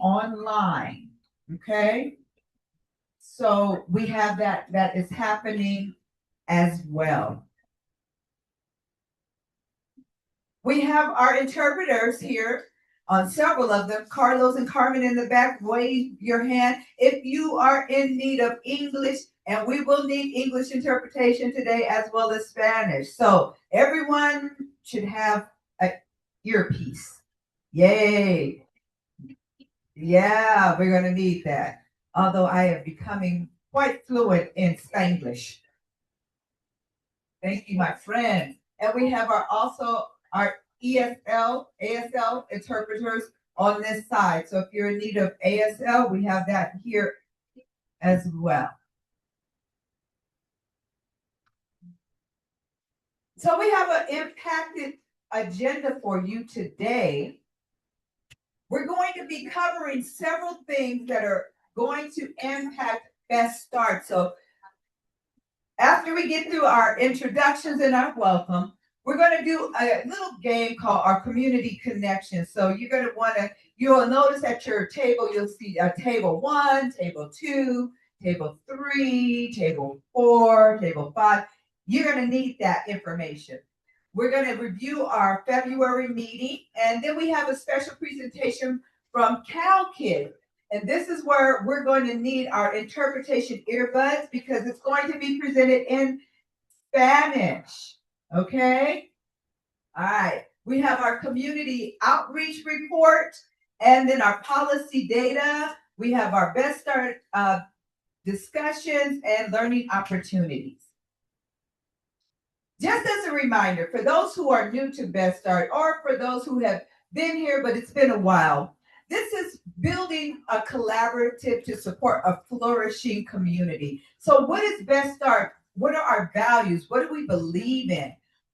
online. Okay. So we have that is happening as well. We have our interpreters here on several of them. Carlos and Carmen in the back, wave your hand if you are in need of English, and we will need English interpretation today as well as Spanish. So everyone should have an earpiece. Yay. Yeah, we're going to need that. Although I am becoming quite fluent in Spanglish. Thank you, my friend. And we have our ESL, ASL interpreters on this side. So if you're in need of ASL, we have that here as well. So we have an impacted agenda for you today. We're going to be covering several things that are going to impact Best Start. So after we get through our introductions and our welcome, we're going to do a little game called our community connection. So you're going to you'll notice at your table, you'll see table 1, table 2, table 3, table 4, table 5. You're going to need that information. We're going to review our February meeting, and then we have a special presentation from CalKid. And this is where we're going to need our interpretation earbuds because it's going to be presented in Spanish. Okay? All right. We have our community outreach report and then our policy data. We have our Best Start discussions and learning opportunities. Just as a reminder, for those who are new to Best Start or for those who have been here, but it's been a while, this is building a collaborative to support a flourishing community. So what is Best Start? What are our values? What do we believe in?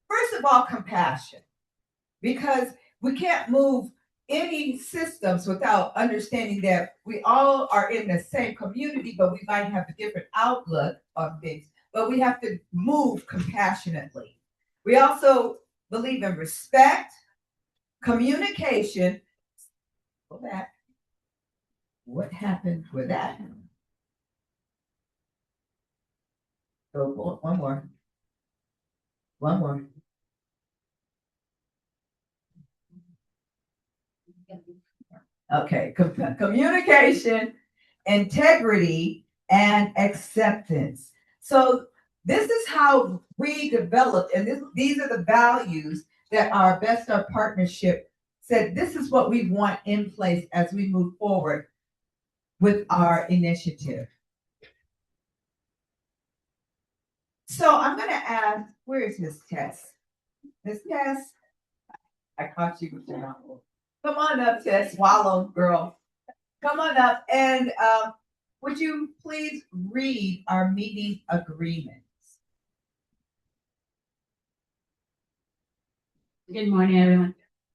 First of all, compassion, because we can't move any systems without understanding that we all are in the same community, but we might have a different outlook on things, but we have to move compassionately. We also believe in respect, communication. Go back. What happened with that? Go one more. One more. Okay, communication, integrity, and acceptance. So this is how we developed, and these are the values that our Best Start partnership said this is what we want in place as we move forward with our initiative. So I'm going to ask, where is Miss Tess? Miss Tess, I caught you with your mouth. Come on up, Tess. Swallow, girl. Come on up. And would you please read our meeting agreements? Good morning, everyone.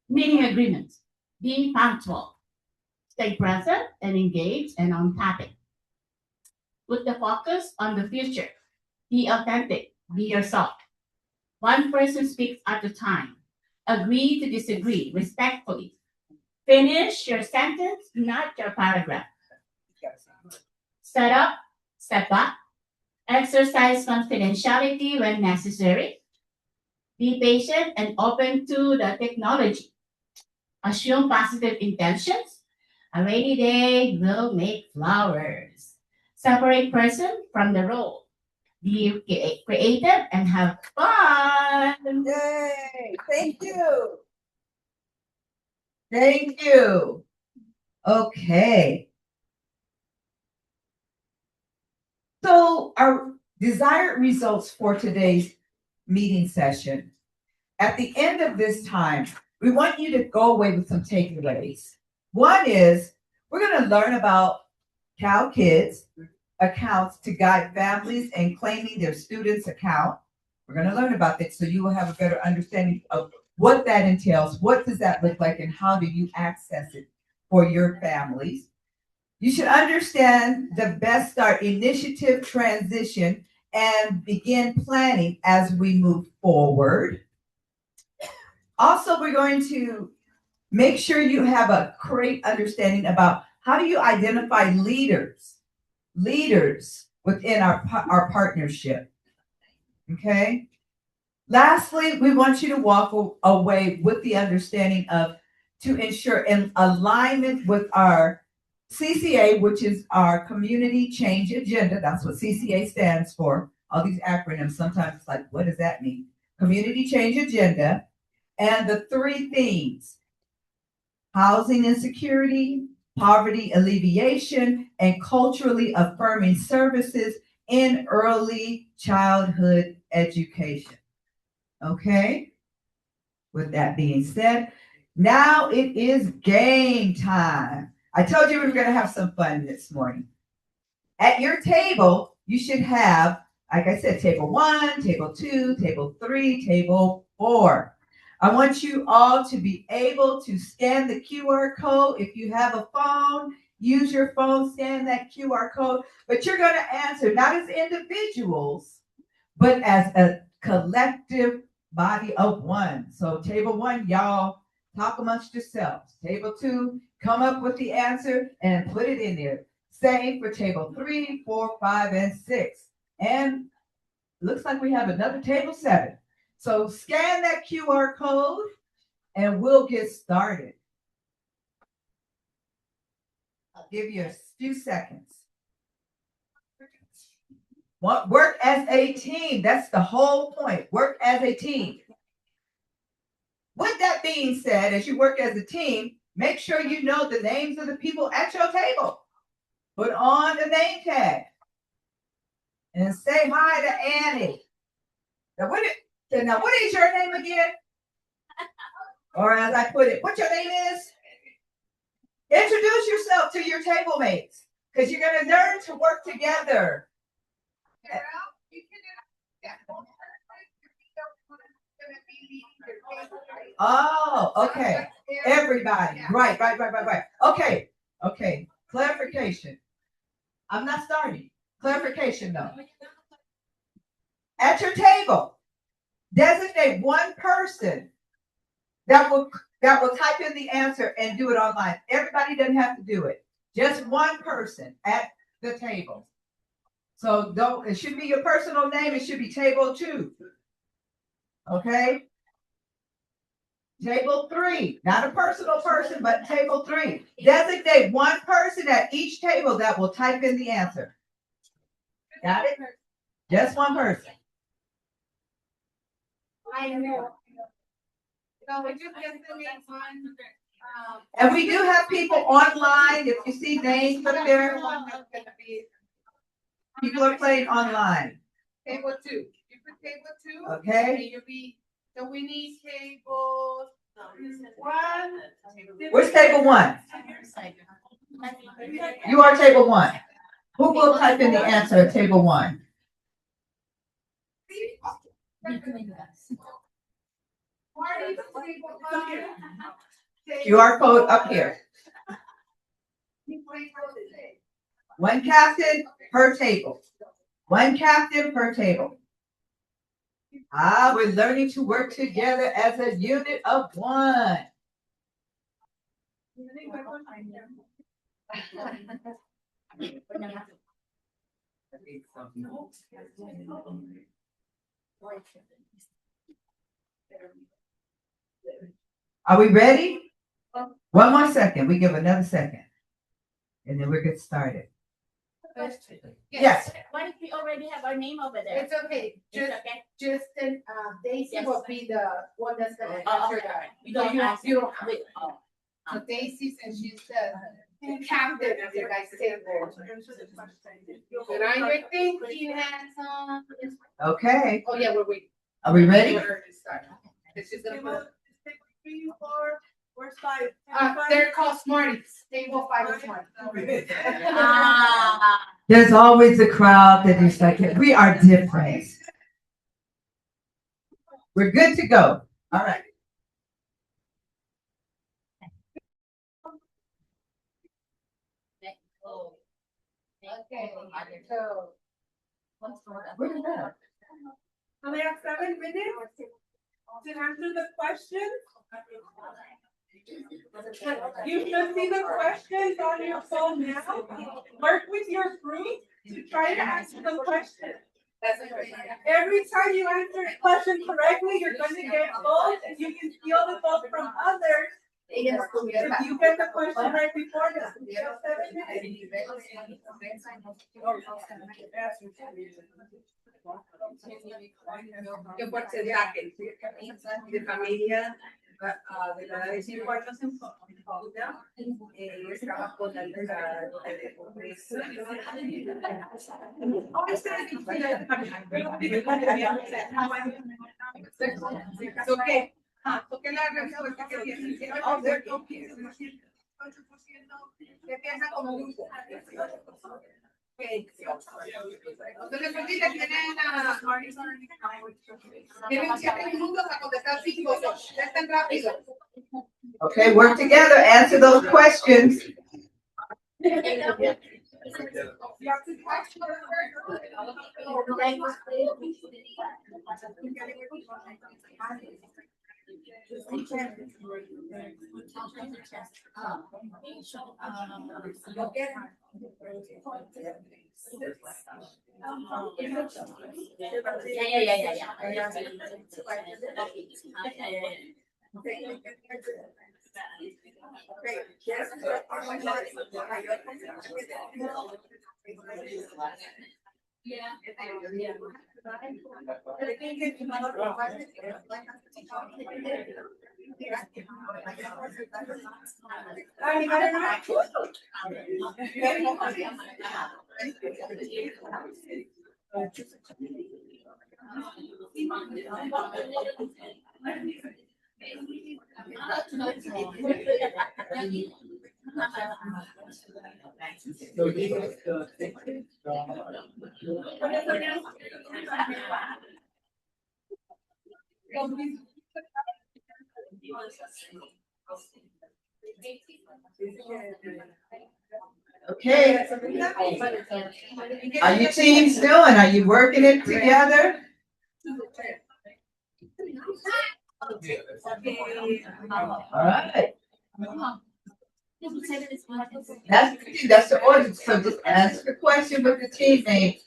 Meeting agreements. Be punctual. Stay present and engaged and on topic. Put the focus on the future. Be authentic. Be yourself. One person speaks at a time. Agree to disagree respectfully. Finish your sentence, not your paragraph. Set up, step back. Exercise confidentiality when necessary. Be patient and open to the technology. Assume positive intentions. A rainy day will make flowers. Separate person from the role. Be creative and have fun. Yay! Thank you. Thank you. Okay. So our desired results for today's meeting session. At the end of this time, we want you to go away with some takeaways. One is we're going to learn about CalKids accounts to guide families in claiming their students' account. We're going to learn about that so you will have a better understanding of what that entails, what does that look like, and how do you access it for your families. You should understand the Best Start initiative transition and begin planning as we move forward. Also, we're going to Make sure you have a great understanding about how do you identify leaders within our partnership. Okay. Lastly, we want you to walk away with the understanding of to ensure an alignment with our CCA, which is our Community Change Agenda. That's what CCA stands for. All these acronyms, sometimes it's like, what does that mean? Community Change Agenda. And the three themes: housing insecurity, poverty alleviation, and culturally affirming services in early childhood education. Okay? With that being said, now it is game time. I told you we were going to have some fun this morning. At your table, you should have, like I said, table 1, table 2, table 3, table 4. I want you all to be able to scan the QR code. If you have a phone, use your phone, scan that QR code. But you're going to answer not as individuals, but as a collective body of one. So table 1, y'all talk amongst yourselves. Table 2, come up with the answer and put it in there. Same for table 3, 4, 5, and 6. And looks like we have another table 7. So scan that QR code and we'll get started. I'll give you a few seconds. Work as a team. That's the whole point. Work as a team. With that being said, as you work as a team, make sure you know the names of the people at your table. Put on the name tag and say hi to Annie. Now, what is your name again? Or as I put it, what your name is? Introduce yourself to your table mates because you're going to learn to work together. Oh, okay. Everybody. Right. Okay. Clarification. I'm not starting. Clarification though. At your table, designate one person that will type in the answer and do it online. Everybody doesn't have to do it. Just one person at the table. So it should be your personal name. It should be table 2. Okay. Table 3, not a personal person, but table 3. Designate one person at each table that will type in the answer. Got it? Just one person. I know. So would you please send me one? And we do have people online. If you see names up there, people are playing online. Table 2. You put table 2. Okay. So we need table 1. Where's table 1? You are table 1. Who will type in the answer at table 1? QR code up here. One captain per table. One captain per table. We're learning to work together as a unit of one. Are we ready? One more second. We give another second. And then we'll get started. Yes. What if we already have our name over there? It's okay. It's okay. Daisy Yes. will be the one that's gonna Oh, answer okay. that. You don't You ask. don't have Wait, it. oh. So Daisy, since she's the captain of your guys' table. But on your thinking, handsome. Okay. Oh, yeah, we're waiting. Are we ready? We're to start. It's just gonna put. 3, 4, where's 5? They're called Smarties. Table 5 is Smarties. There's always a crowd that is like, we are different. We're good to go. All right. Okay, so. Where did that? So we have 7 minutes to answer the question. You should see the questions on your phone now. Work with your group to try to answer the question. That's a great idea. Every time you answer a question correctly, you're gonna get votes, and you can steal the vote from others. If you get the question right before them. You have 7 minutes. ¿Qué porcentaje de familia de la edad de 5 años en pauta es trabajo tal vez de pobreza? ¿Qué? ¿Qué la respuesta que tienen? ¿Qué piensan como grupo? Entonces, ahorita tienen 7 minutos a contestar 5 cosas. Ya están rápido. Okay, work together, answer those questions. Okay, are you teams doing? Are you working it together? All right. That's the order. So just ask the question with the teammates.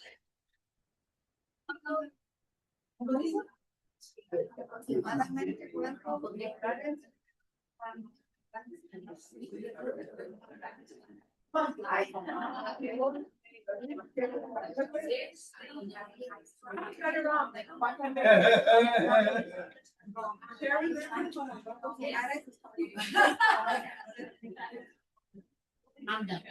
I'm done.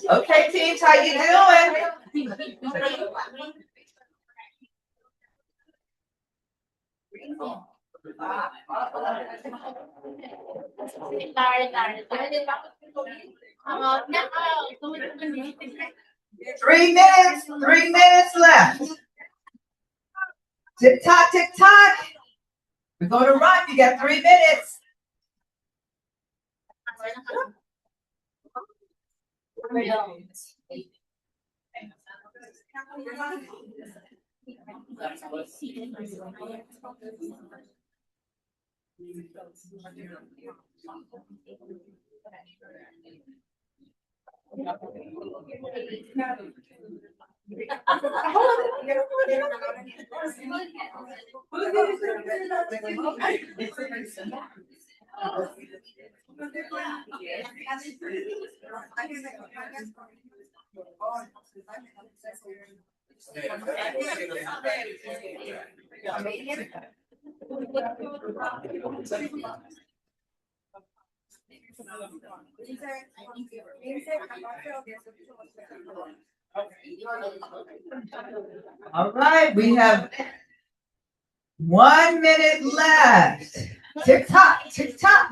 Okay, teams, how you doing? Three minutes left. Tick tock, tick tock. We're gonna run. You got 3 minutes. All right, we have 1 minute left. Tick tock, tick tock.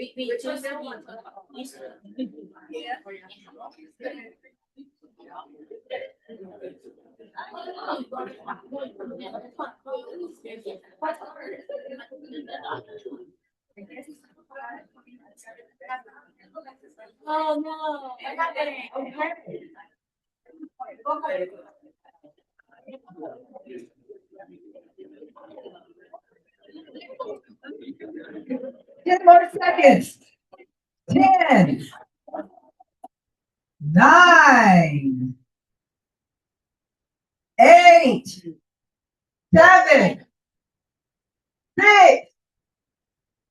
We choose Oh no, I'm not getting it. 10 more seconds. 10, 9, 8, 7, 6,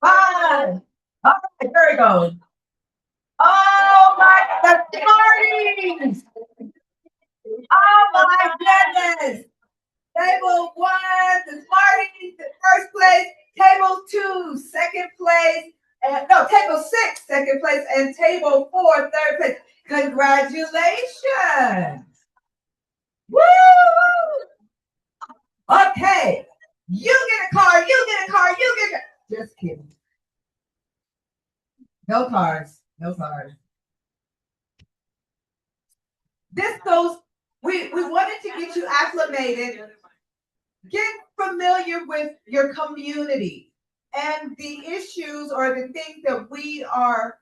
5. All right, there we go. Oh my, the Smarties! Oh my goodness! Table 1, the Smarties, the first place. Table 2, second place. And no, table 6, second place, and table 4, third place. Congratulations! Woo! Okay, you get a car, you get a car, you get a car. Just kidding. No cars, no cars. This goes, we wanted to get you acclimated, get familiar with your community and the issues or the things that we are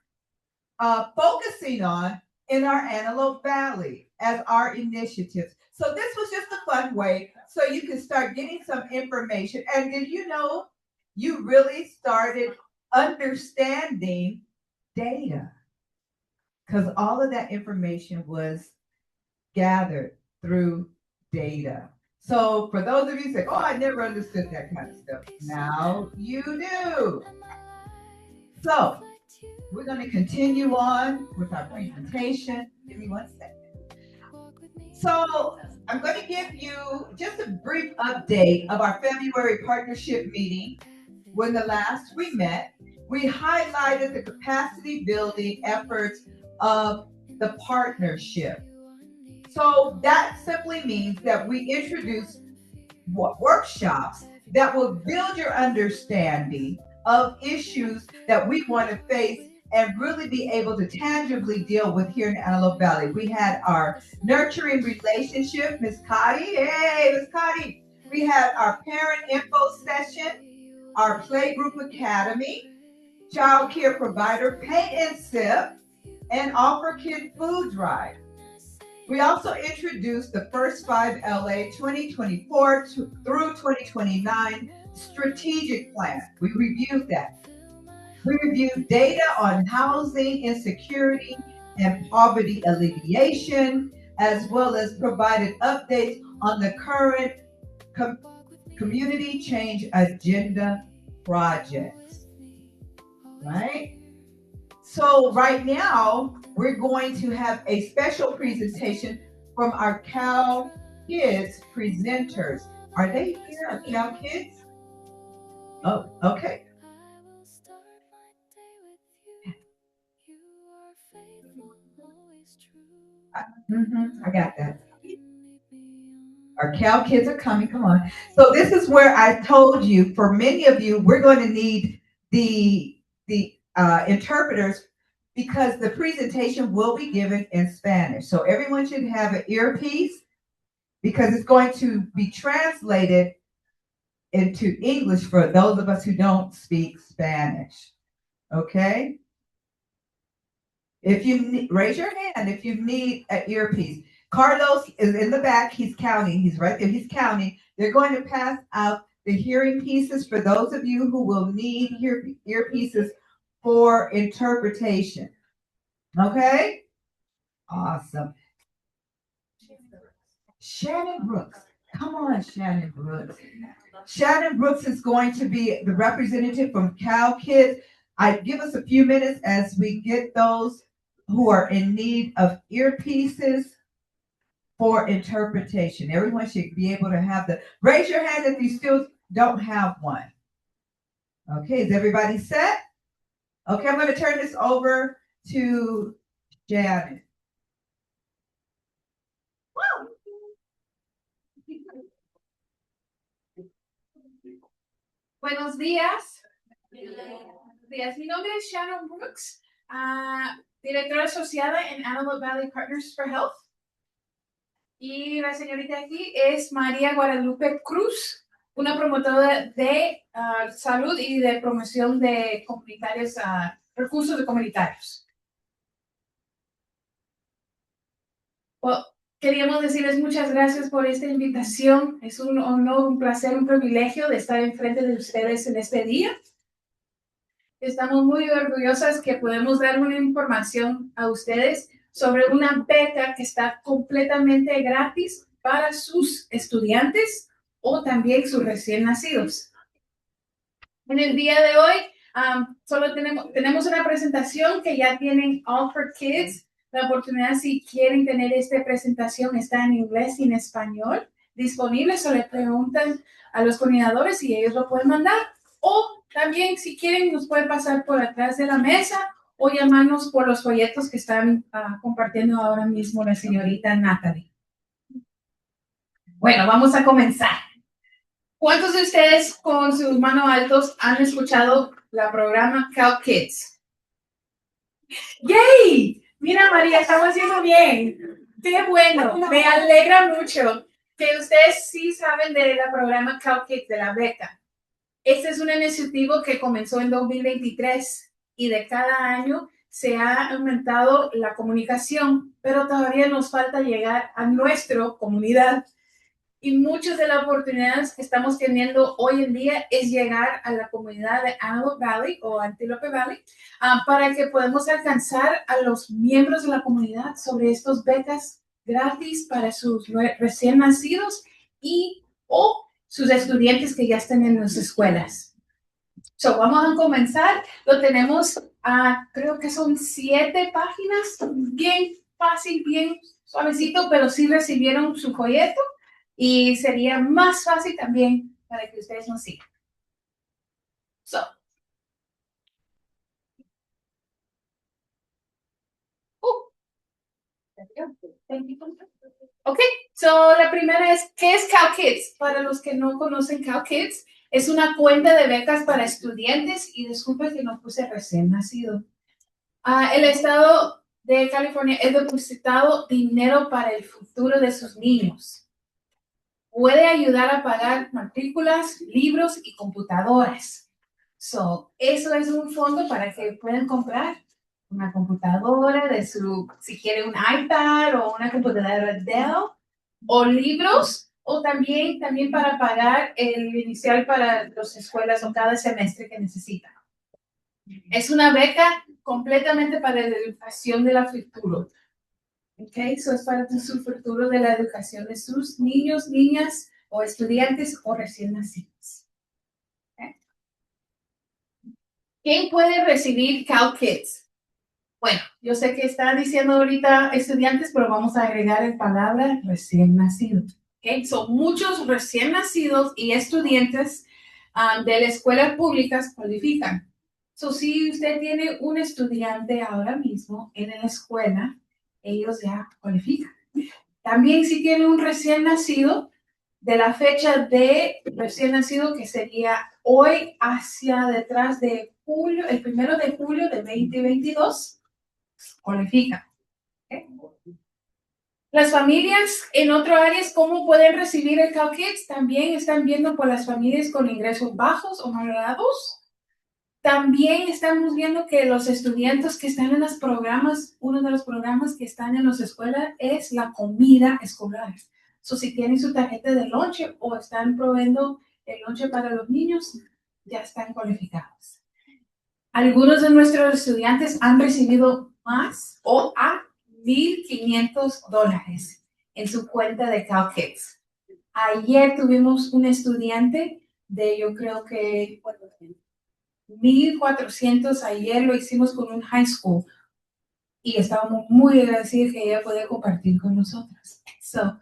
focusing on in our Antelope Valley as our initiatives. So this was just a fun way so you can start getting some information. And did you know you really started understanding data? Because all of that information was gathered through data. So for those of you who say, oh, I never understood that kind of stuff. Now you do. So we're going to continue on with our presentation. Give me 1 second. So I'm going to give you just a brief update of our February partnership meeting. When the last we met, we highlighted the capacity building efforts of the partnership. So that simply means that we introduce workshops that will build your understanding of issues that we want to face and really be able to tangibly deal with here in Antelope Valley. We had our nurturing relationship, Miss Cotty. Hey, Miss Cotty. We had our parent info session, our playgroup academy, child care provider, paint and sip, and offer kid food drive. We also introduced the First 5 LA 2024 through 2029 strategic plan. We reviewed that. We reviewed data on housing insecurity and poverty alleviation, as well as provided updates on the current community change agenda projects. Right? So right now, we're going to have a special presentation from our Cal Kids presenters. Are they here, our Cal Kids? Oh, okay. I got that. Our Cal Kids are coming, come on. So this is where I told you, for many of you, we're going to need the interpreters because the presentation will be given in Spanish. So everyone should have an earpiece because it's going to be translated into English for those of us who don't speak Spanish. Okay? If you raise your hand if you need an earpiece. Carlos is in the back. He's counting. He's right there. He's counting. They're going to pass out the hearing pieces for those of you who will need earpieces for interpretation. Okay? Awesome. Shannon Brooks. Come on, Shannon Brooks. Shannon Brooks is going to be the representative from Cal Kids. Give us a few minutes as we get those who are in need of earpieces for interpretation. Everyone should be able to have raise your hand if you still don't have one. Okay, is everybody set? Okay, I'm going to turn this over to Janet. Buenos días. Mi nombre es Shannon Brooks, directora asociada en Antelope Valley Partners for Health. Y la señorita aquí es María Guadalupe Cruz, una promotora de salud y de promoción de comunitarios, recursos de comunitarios. Well, queríamos decirles muchas gracias por esta invitación. Es un honor, un placer, un privilegio de estar enfrente de ustedes en este día. Estamos muy orgullosas que podemos dar una información a ustedes sobre una beca que está completamente gratis para sus estudiantes o también sus recién nacidos. En el día de hoy, solo tenemos una presentación que ya tienen All for Kids. La oportunidad, si quieren tener esta presentación, está en inglés y en español disponible. Solo le preguntan a los coordinadores y ellos lo pueden mandar. O también, si quieren, nos pueden pasar por atrás de la mesa o llamarnos por los folletos que están compartiendo ahora mismo la señorita Natalie. Bueno, vamos a comenzar. ¿Cuántos de ustedes con sus manos altos han escuchado el programa Cal Kids? ¡Yay! Mira, María, estamos haciendo bien. ¡Qué bueno! Me alegra mucho que ustedes sí saben del programa Cal Kids, de la beca. Este es una iniciativa que comenzó en 2023 y de cada año se ha aumentado la comunicación, pero todavía nos falta llegar a nuestra comunidad. Y muchas de las oportunidades que estamos teniendo hoy en día es llegar a la comunidad de Antelope Valley o Antelope Valley para que podamos alcanzar a los miembros de la comunidad sobre estas becas gratis para sus recién nacidos o sus estudiantes que ya están en las escuelas. So, vamos a comenzar. Lo tenemos, creo que son 7 páginas, bien fácil, bien suavecito, pero sí recibieron su folleto y sería más fácil también para que ustedes nos sigan. So, ok, so la primera es, ¿qué es Cal Kids? Para los que no conocen Cal Kids, es una cuenta de becas para estudiantes y disculpe que no puse recién nacido. El estado de California ha depositado dinero para el futuro de sus niños. Puede ayudar a pagar matrículas, libros y computadoras. So, eso es un fondo para que puedan comprar una computadora si quiere un iPad o una computadora Dell, o libros, o también para pagar el inicial para las escuelas o cada semestre que necesitan. Es una beca completamente para la educación de la futuro. Okay, so es para su futuro de la educación de sus niños, niñas o estudiantes o recién nacidos. Okay. ¿Quién puede recibir Cal Kids? Bueno, yo sé que está diciendo ahorita estudiantes, pero vamos a agregar la palabra recién nacidos. Okay, son muchos recién nacidos y estudiantes de las escuelas públicas cualifican. So, si usted tiene un estudiante ahora mismo en la escuela, ellos ya cualifican. También si tiene un recién nacido, de la fecha de recién nacido, que sería hoy hacia detrás de julio, el 1 de julio de 2022, cualifican. ¿Ok? Las familias en otras áreas, ¿cómo pueden recibir el CalKids? También están viendo por las familias con ingresos bajos o moderados. También estamos viendo que los estudiantes que están en los programas, uno de los programas que están en las escuelas es la comida escolar. So, si tienen su tarjeta de lonche o están proveyendo el lonche para los niños, ya están cualificados. Algunos de nuestros estudiantes han recibido más o a $1,500 en su cuenta de CalKids. Ayer tuvimos un estudiante de, yo creo que 1,400, ayer lo hicimos con un high school y estábamos muy agradecidos que ella puede compartir con nosotros. So,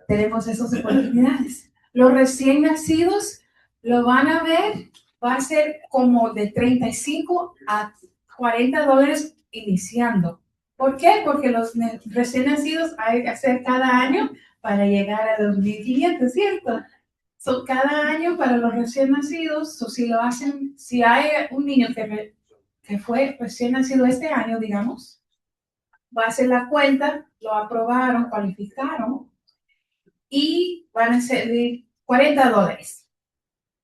tenemos esas oportunidades. Los recién nacidos lo van a ver, va a ser como de $35 a $40 iniciando. ¿Por qué? Porque los recién nacidos hay que hacer cada año para llegar a los 1,500, ¿cierto? So, cada año para los recién nacidos, so, si lo hacen, si hay un niño que fue recién nacido este año, digamos, va a hacer la cuenta, lo aprobaron, cualificaron y van a ser de $40.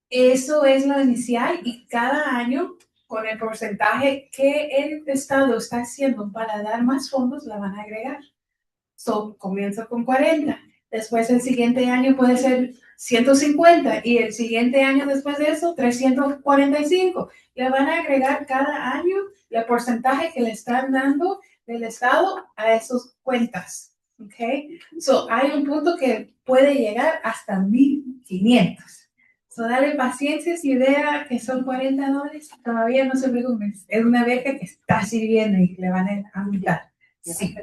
Eso es lo inicial y cada año con el porcentaje que el Estado está haciendo para dar más fondos, la van a agregar. So, comienza con 40. Después el siguiente año puede ser 150 y el siguiente año después de eso 345. Le van a agregar cada año el porcentaje que le están dando del Estado a esas cuentas. ¿Ok? So, hay un punto que puede llegar hasta 1,500. So, dale paciencia si vea que son $40. Todavía no se preocupen. Es una beca que está sirviendo y le van a aumentar. Sí.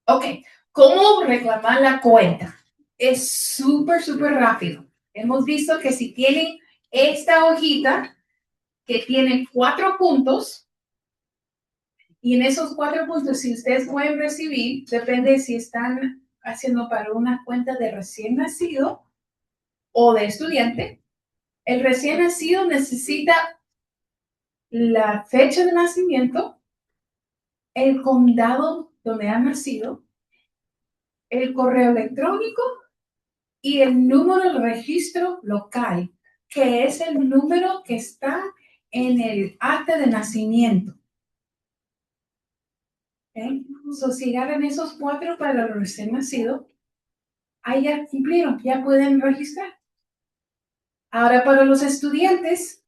Ok, ¿cómo reclamar la cuenta? Es súper, súper rápido. Hemos visto que si tienen esta hojita que tiene 4 puntos, y en esos 4 puntos, si ustedes pueden recibir, depende si están haciendo para una cuenta de recién nacido o de estudiante. El recién nacido necesita la fecha de nacimiento, el condado donde ha nacido, el correo electrónico y el número de registro local, que es el número que está en el acta de nacimiento. ¿Okay? So, si agarran esos 4 para los recién nacidos, ahí ya cumplieron, ya pueden registrar. Ahora, para los estudiantes,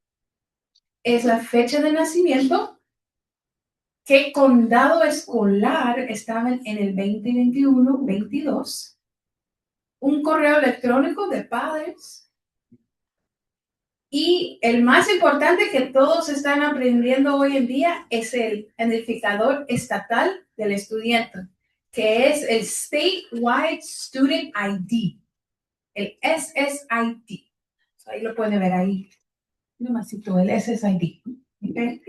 es la fecha de nacimiento, qué condado escolar estaban en el 2021-22, un correo electrónico de padres. Y el más importante que todos están aprendiendo hoy en día es el identificador estatal del estudiante, que es el Statewide Student ID, el SSID. Ahí lo pueden ver ahí, nomásito, el SSID. ¿Okay?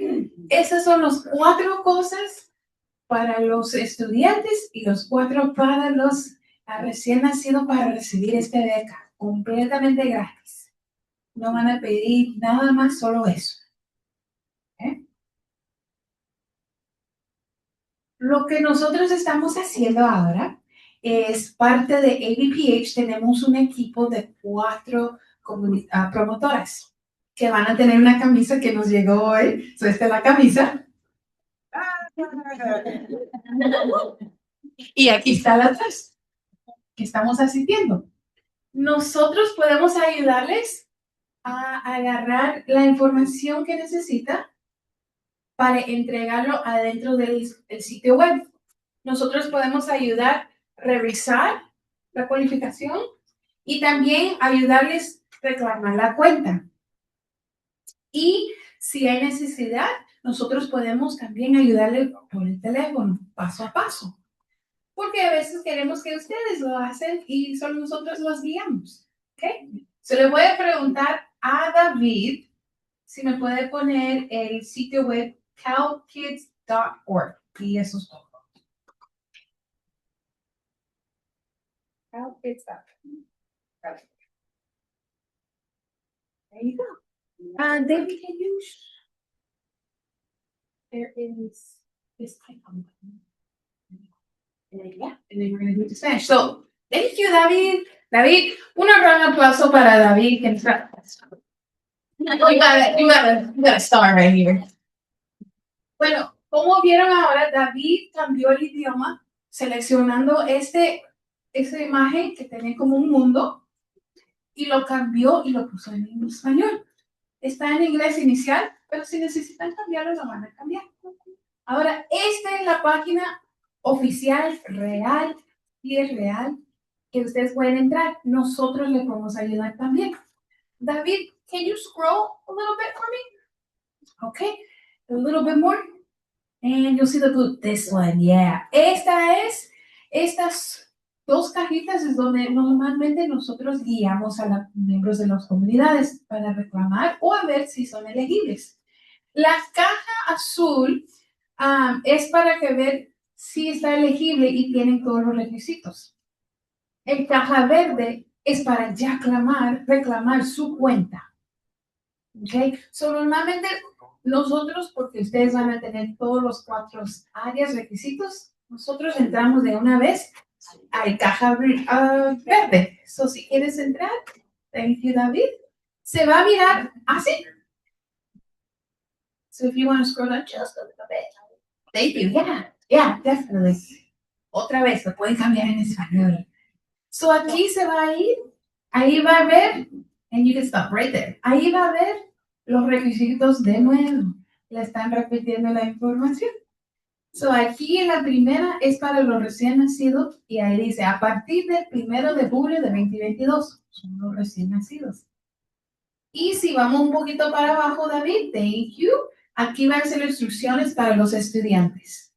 Esas son las 4 cosas para los estudiantes y los 4 para los recién nacidos para recibir esta beca, completamente gratis. No van a pedir nada más, solo eso. ¿Eh? Lo que nosotros estamos haciendo ahora es parte de ABPH. Tenemos un equipo de 4 promotoras que van a tener una camisa que nos llegó hoy. So, esta es la camisa. Y aquí está la atrás que estamos asistiendo. Nosotros podemos ayudarles a agarrar la información que necesita para entregarlo adentro del sitio web. Nosotros podemos ayudar a revisar la cualificación y también ayudarles a reclamar la cuenta. Y si hay necesidad, nosotros podemos también ayudarles por el teléfono, paso a paso. Porque a veces queremos que ustedes lo hacen y solo nosotros los guiamos. ¿Ok? Se le voy a preguntar a David si me puede poner el sitio web calkids.org. Y eso es todo. CalKids.org. There you go. David, can you? There is this icon. Yeah, and then we're going to do it to Spanish. So, thank you, David. David, un gran aplauso para David. Que entra. You got a star right here. Bueno, como vieron ahora, David cambió el idioma seleccionando esta imagen que tenía como un mundo y lo cambió y lo puso en español. Está en inglés inicial, pero si necesitan cambiarlo, lo van a cambiar. Ahora, esta es la página oficial, real, y es real, que ustedes pueden entrar. Nosotros les podemos ayudar también. David, can you scroll a little bit for me? Okay, a little bit more. And you'll see the blue, this one, yeah. Estas dos cajitas es donde normalmente nosotros guiamos a los miembros de las comunidades para reclamar o a ver si son elegibles. La caja azul es para que ver si está elegible y tienen todos los requisitos. El caja verde es para ya reclamar su cuenta. ¿Ok? So, normalmente nosotros, porque ustedes van a tener todos los 4 áreas, requisitos, nosotros entramos de una vez al caja verde. So, si quieres entrar, thank you, David, se va a mirar así. So, if you want to scroll down just a little bit. Thank you, yeah, definitely. Otra vez, lo pueden cambiar en español. So, aquí se va a ir, ahí va a ver, and you can stop right there. Ahí va a ver los requisitos de nuevo. Le están repitiendo la información. So, aquí en la primera es para los recién nacidos y ahí dice, a partir del 1 de julio de 2022, son los recién nacidos. Y si vamos un poquito para abajo, David, thank you. Aquí van a ser instrucciones para los estudiantes.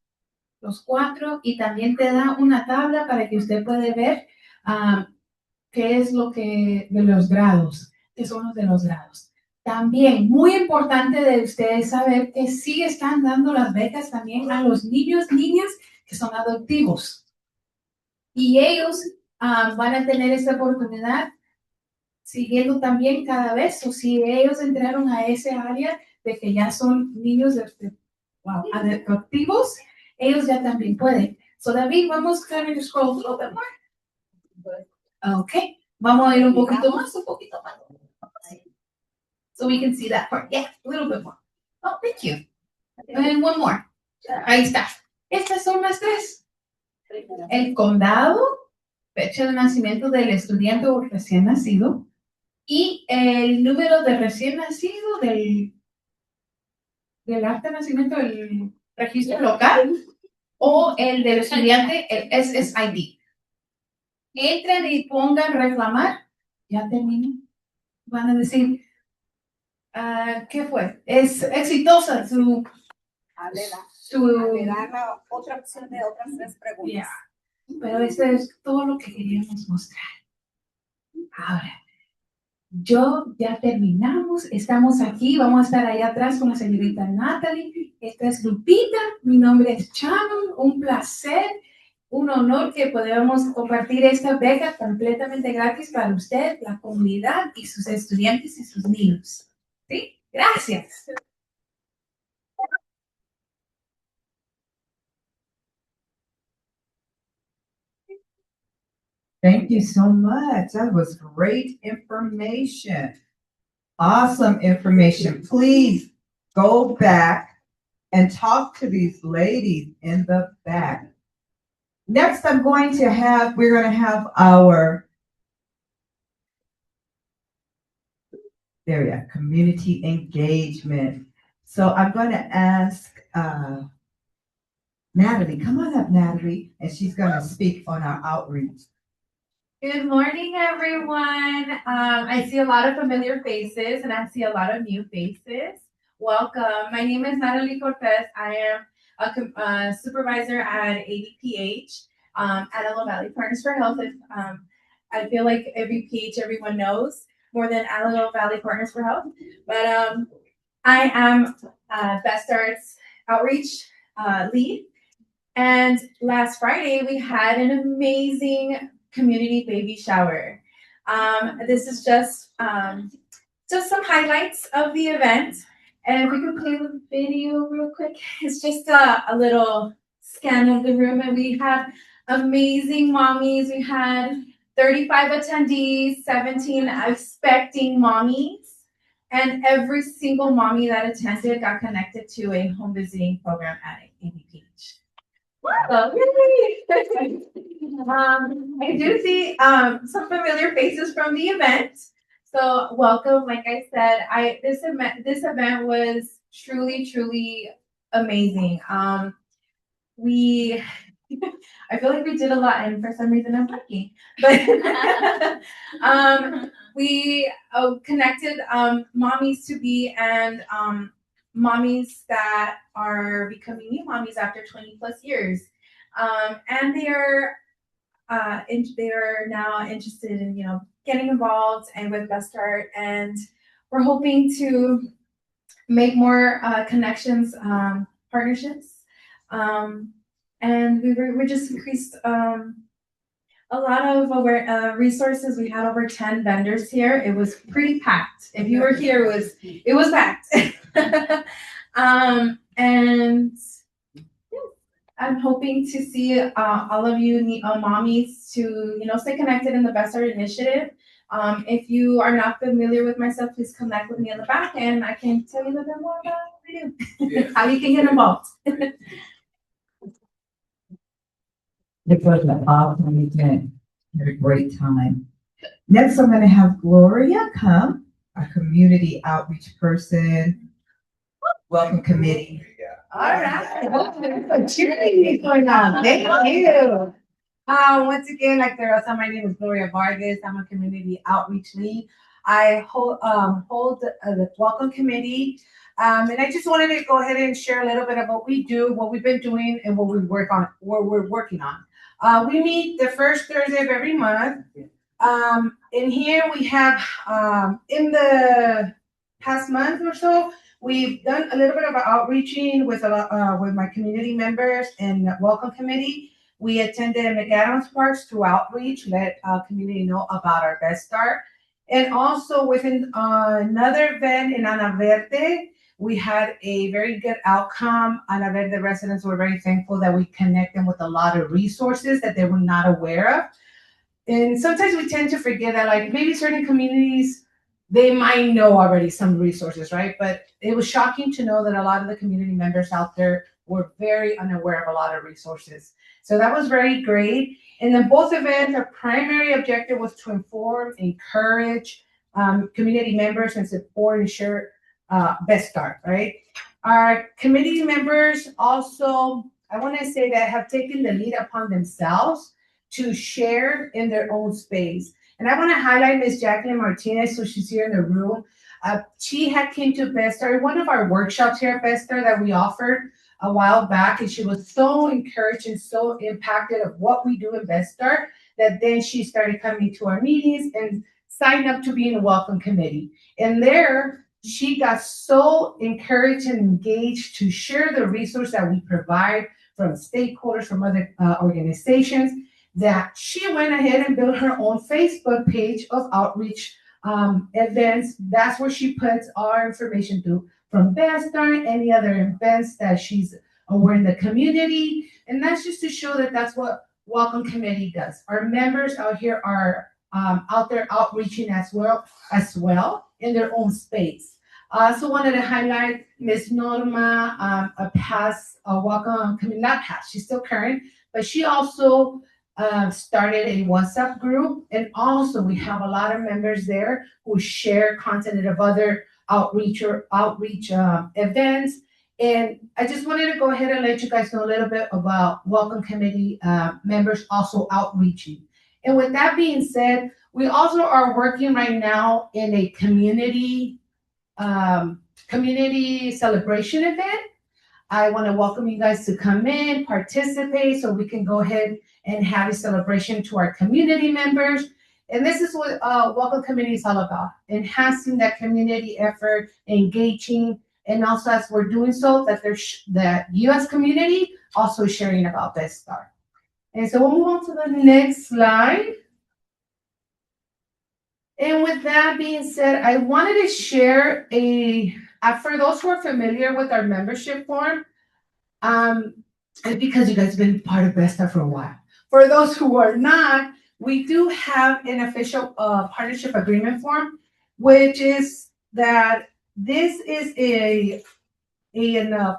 Los 4, y también te da una tabla para que usted pueda ver qué es lo que de los grados, qué son los de los grados. También, muy importante de ustedes saber que sí están dando las becas también a los niños, niñas que son adoptivos. Y ellos van a tener esta oportunidad siguiendo también cada vez, o si ellos entraron a ese área de que ya son niños adoptivos, ellos ya también pueden. So, David, vamos a scroll a little bit more. Okay, vamos a ir un poquito más. So we can see that part. Yeah, a little bit more. Oh, thank you. And one more. Ahí está. Estas son las 3. El condado, fecha de nacimiento del estudiante o recién nacido, y el número de recién nacido del acta de nacimiento del registro local o el del estudiante, el SSID. Entren y pongan reclamar. Ya terminé. Van a decir, ¿qué fue? Es exitosa su... Le da la otra opción de otras 3 preguntas. Yeah. Pero esto es todo lo que queríamos mostrar. Ahora, ya terminamos, estamos aquí, vamos a estar allá atrás con la señorita Natalie. Esta es Lupita, mi nombre es Shannon, un placer, un honor que podamos compartir esta beca completamente gratis para usted, la comunidad y sus estudiantes y sus niños. ¿Sí? Gracias. Thank you so much. That was great information. Awesome information. Please go back and talk to these ladies in the back. Next, we're going to have our community engagement. So I'm going to ask Natalie, come on up, Natalie, and she's going to speak on our outreach. Good morning, everyone. I see a lot of familiar faces and I see a lot of new faces. Welcome. My name is Natalie Cortez. I am a supervisor at ADPH, Antelope Valley Partners for Health. I feel like every PH everyone knows more than Antelope Valley Partners for Health. But I am Best Starts Outreach lead. And last Friday, we had an amazing community baby shower. This is just just some highlights of the event. And if we could play the video real quick, it's just a little scan of the room. And we had amazing mommies. We had 35 attendees, 17 expecting mommies. And every single mommy that attended got connected to a home visiting program at ABPH. So, yay! I do see some familiar faces from the event. So welcome. Like I said, this event was truly amazing. We I feel like we did a lot, and for some reason I'm blanking. But we connected mommies to be and mommies that are becoming new mommies after 20 plus years, and they are now interested in getting involved and with Best Start, and we're hoping to make more connections, partnerships, and we just increased a lot of resources. We had over 10 vendors here. It was pretty packed. If you were here, it was packed. And I'm hoping to see all of you mommies to stay connected in the Best Start Initiative. If you are not familiar with myself, please connect with me in the back, and I can tell you a little bit more about what we do, Yeah. how you can get involved. It was an awesome event. Had a great time. Next, I'm going to have Gloria come, our community outreach person. Welcome committee. All right. Cheering going on. Thank you. Once again, like Teresa, my name is Gloria Vargas. I'm a community outreach lead. I hold the welcome committee. And I just wanted to go ahead and share a little bit of what we do, what we've been doing, and what we're working on. We meet the first Thursday of every month. In here we have, in the past month or so, we've done a little bit of outreaching with my community members and welcome committee. We attended McAdams Parks through outreach, let community know about our Best Start. And also within another event in Ana Verde, we had a very good outcome. Ana Verde residents were very thankful that we connect them with a lot of resources that they were not aware of. And sometimes we tend to forget that, like, maybe certain communities, they might know already some resources, right? But it was shocking to know that a lot of the community members out there were very unaware of a lot of resources. So that was very great. And then both events, our primary objective was to inform, encourage community members and support and share Best Start, right? Our community members also, I want to say that have taken the lead upon themselves to share in their own space. And I want to highlight Miss Jacqueline Martinez, so she's here in the room. She had came to Best Start, one of our workshops here at Best Start that we offered a while back, and she was so encouraged and so impacted of what we do in Best Start that then she started coming to our meetings and signed up to be in the welcome committee. And there, she got so encouraged and engaged to share the resource that we provide from stakeholders, from other organizations, that she went ahead and built her own Facebook page of outreach events. That's where she puts our information to, from Best Start, any other events that she's aware in the community. And that's just to show that that's what Welcome Committee does. Our members out here are out there outreaching as well in their own space. I also wanted to highlight Miss Norma, a past Welcome Committee, not past, she's still current, but she also started a WhatsApp group, and also we have a lot of members there who share content of other outreach events. And I just wanted to go ahead and let you guys know a little bit about Welcome Committee members also outreaching. And with that being said, we also are working right now in a community celebration event. I want to welcome you guys to come in, participate, so we can go ahead and have a celebration to our community members. And this is what Welcome Committee is all about, enhancing that community effort, engaging, and also as we're doing so, that you as community also sharing about Best Start. And so we'll move on to the next slide. And with that being said, I wanted to share for those who are familiar with our membership form, and because you guys have been part of Vesta for a while. For those who are not, we do have an official partnership agreement form, which is that this is a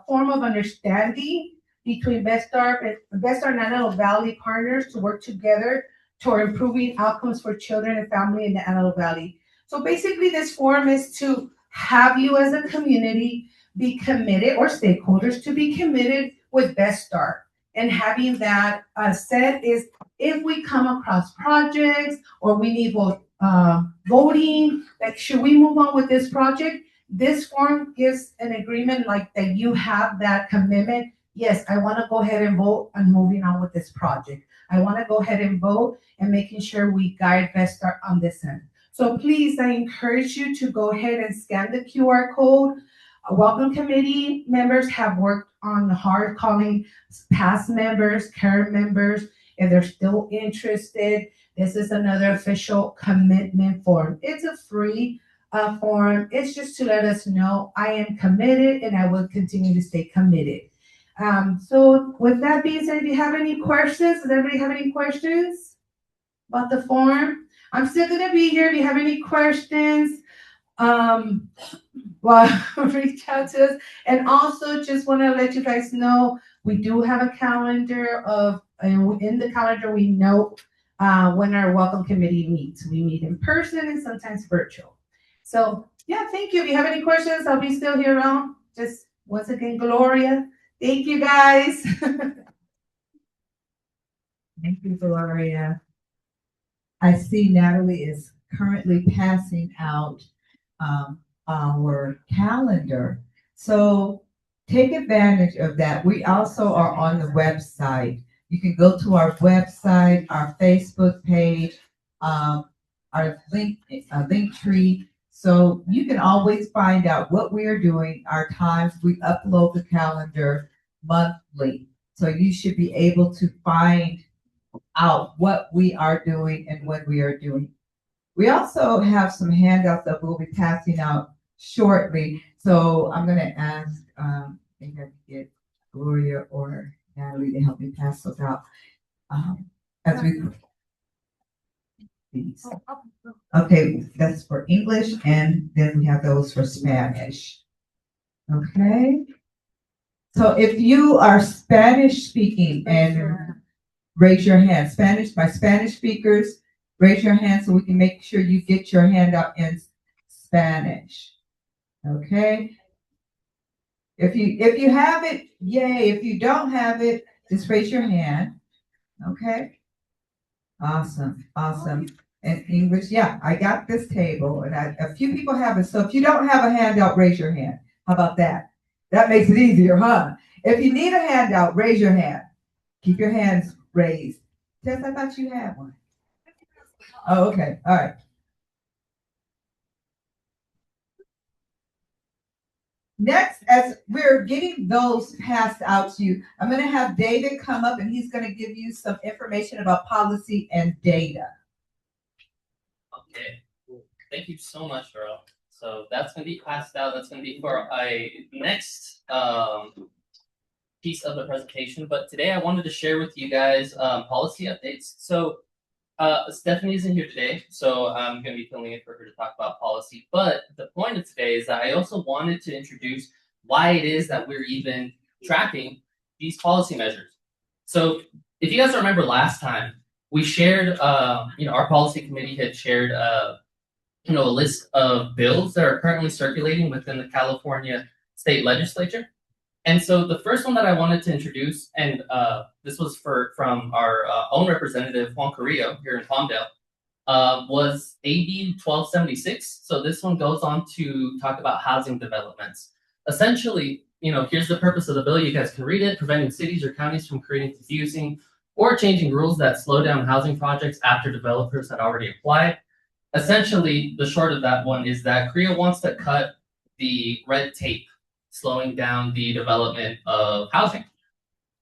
form of understanding between Vestar and Antelope Valley partners to work together toward improving outcomes for children and family in the Antelope Valley. So basically, this form is to have you as a community be committed, or stakeholders to be committed with Vestar. And having that said is, if we come across projects or we need voting, like should we move on with this project? This form gives an agreement like that you have that commitment. Yes, I want to go ahead and vote on moving on with this project. I want to go ahead and vote and making sure we guide Vestar on this end. So please, I encourage you to go ahead and scan the QR code. Welcome committee members have worked on hard calling past members, current members, if they're still interested. This is another official commitment form. It's a free form. It's just to let us know I am committed and I will continue to stay committed. So with that being said, if you have any questions, does everybody have any questions about the form? I'm still gonna be here if you have any questions. Well, reach out to us. And also just want to let you guys know, we do have a calendar in the calendar we note when our welcome committee meets. We meet in person and sometimes virtual. So yeah, thank you. If you have any questions, I'll be still here around. Just once again, Gloria. Thank you guys. Thank you, Gloria. I see Natalie is currently passing out our calendar. So take advantage of that. We also are on the website. You can go to our website, our Facebook page, our link tree. So you can always find out what we are doing, our times. We upload the calendar monthly. So you should be able to find out what we are doing and when we are doing. We also have some handouts that we'll be passing out shortly. So I'm going to ask, I think I can get Gloria or Natalie to help me pass those out. As we these. Okay, that's for English, and then we have those for Spanish. Okay. So if you are Spanish speaking, and raise your hand. My Spanish speakers, raise your hand so we can make sure you get your hand up in Spanish. Okay. If you have it, yay. If you don't have it, just raise your hand. Okay. Awesome. And English, yeah, I got this table, and a few people have it. So if you don't have a handout, raise your hand. How about that? That makes it easier, huh? If you need a handout, raise your hand. Keep your hands raised. Tess, I thought you had one. Oh, okay. All right. Next, as we're getting those passed out to you, I'm going to have David come up and he's going to give you some information about policy and data. Okay, cool. Thank you so much, Earl. So that's going to be passed out. That's going to be for a next piece of the presentation. But today I wanted to share with you guys policy updates. So Stephanie isn't here today, so I'm going to be filling in for her to talk about policy. But the point of today is that I also wanted to introduce why it is that we're even tracking these policy measures. So if you guys remember last time, we shared, our policy committee had shared, a list of bills that are currently circulating within the California state legislature. And so the first one that I wanted to introduce, and this was from our own representative, Juan Carrillo, here in Palmdale, was AB 1276. So this one goes on to talk about housing developments. Essentially, here's the purpose of the bill. You guys can read it: preventing cities or counties from creating confusing or changing rules that slow down housing projects after developers had already applied. Essentially, the short of that one is that CREA wants to cut the red tape slowing down the development of housing.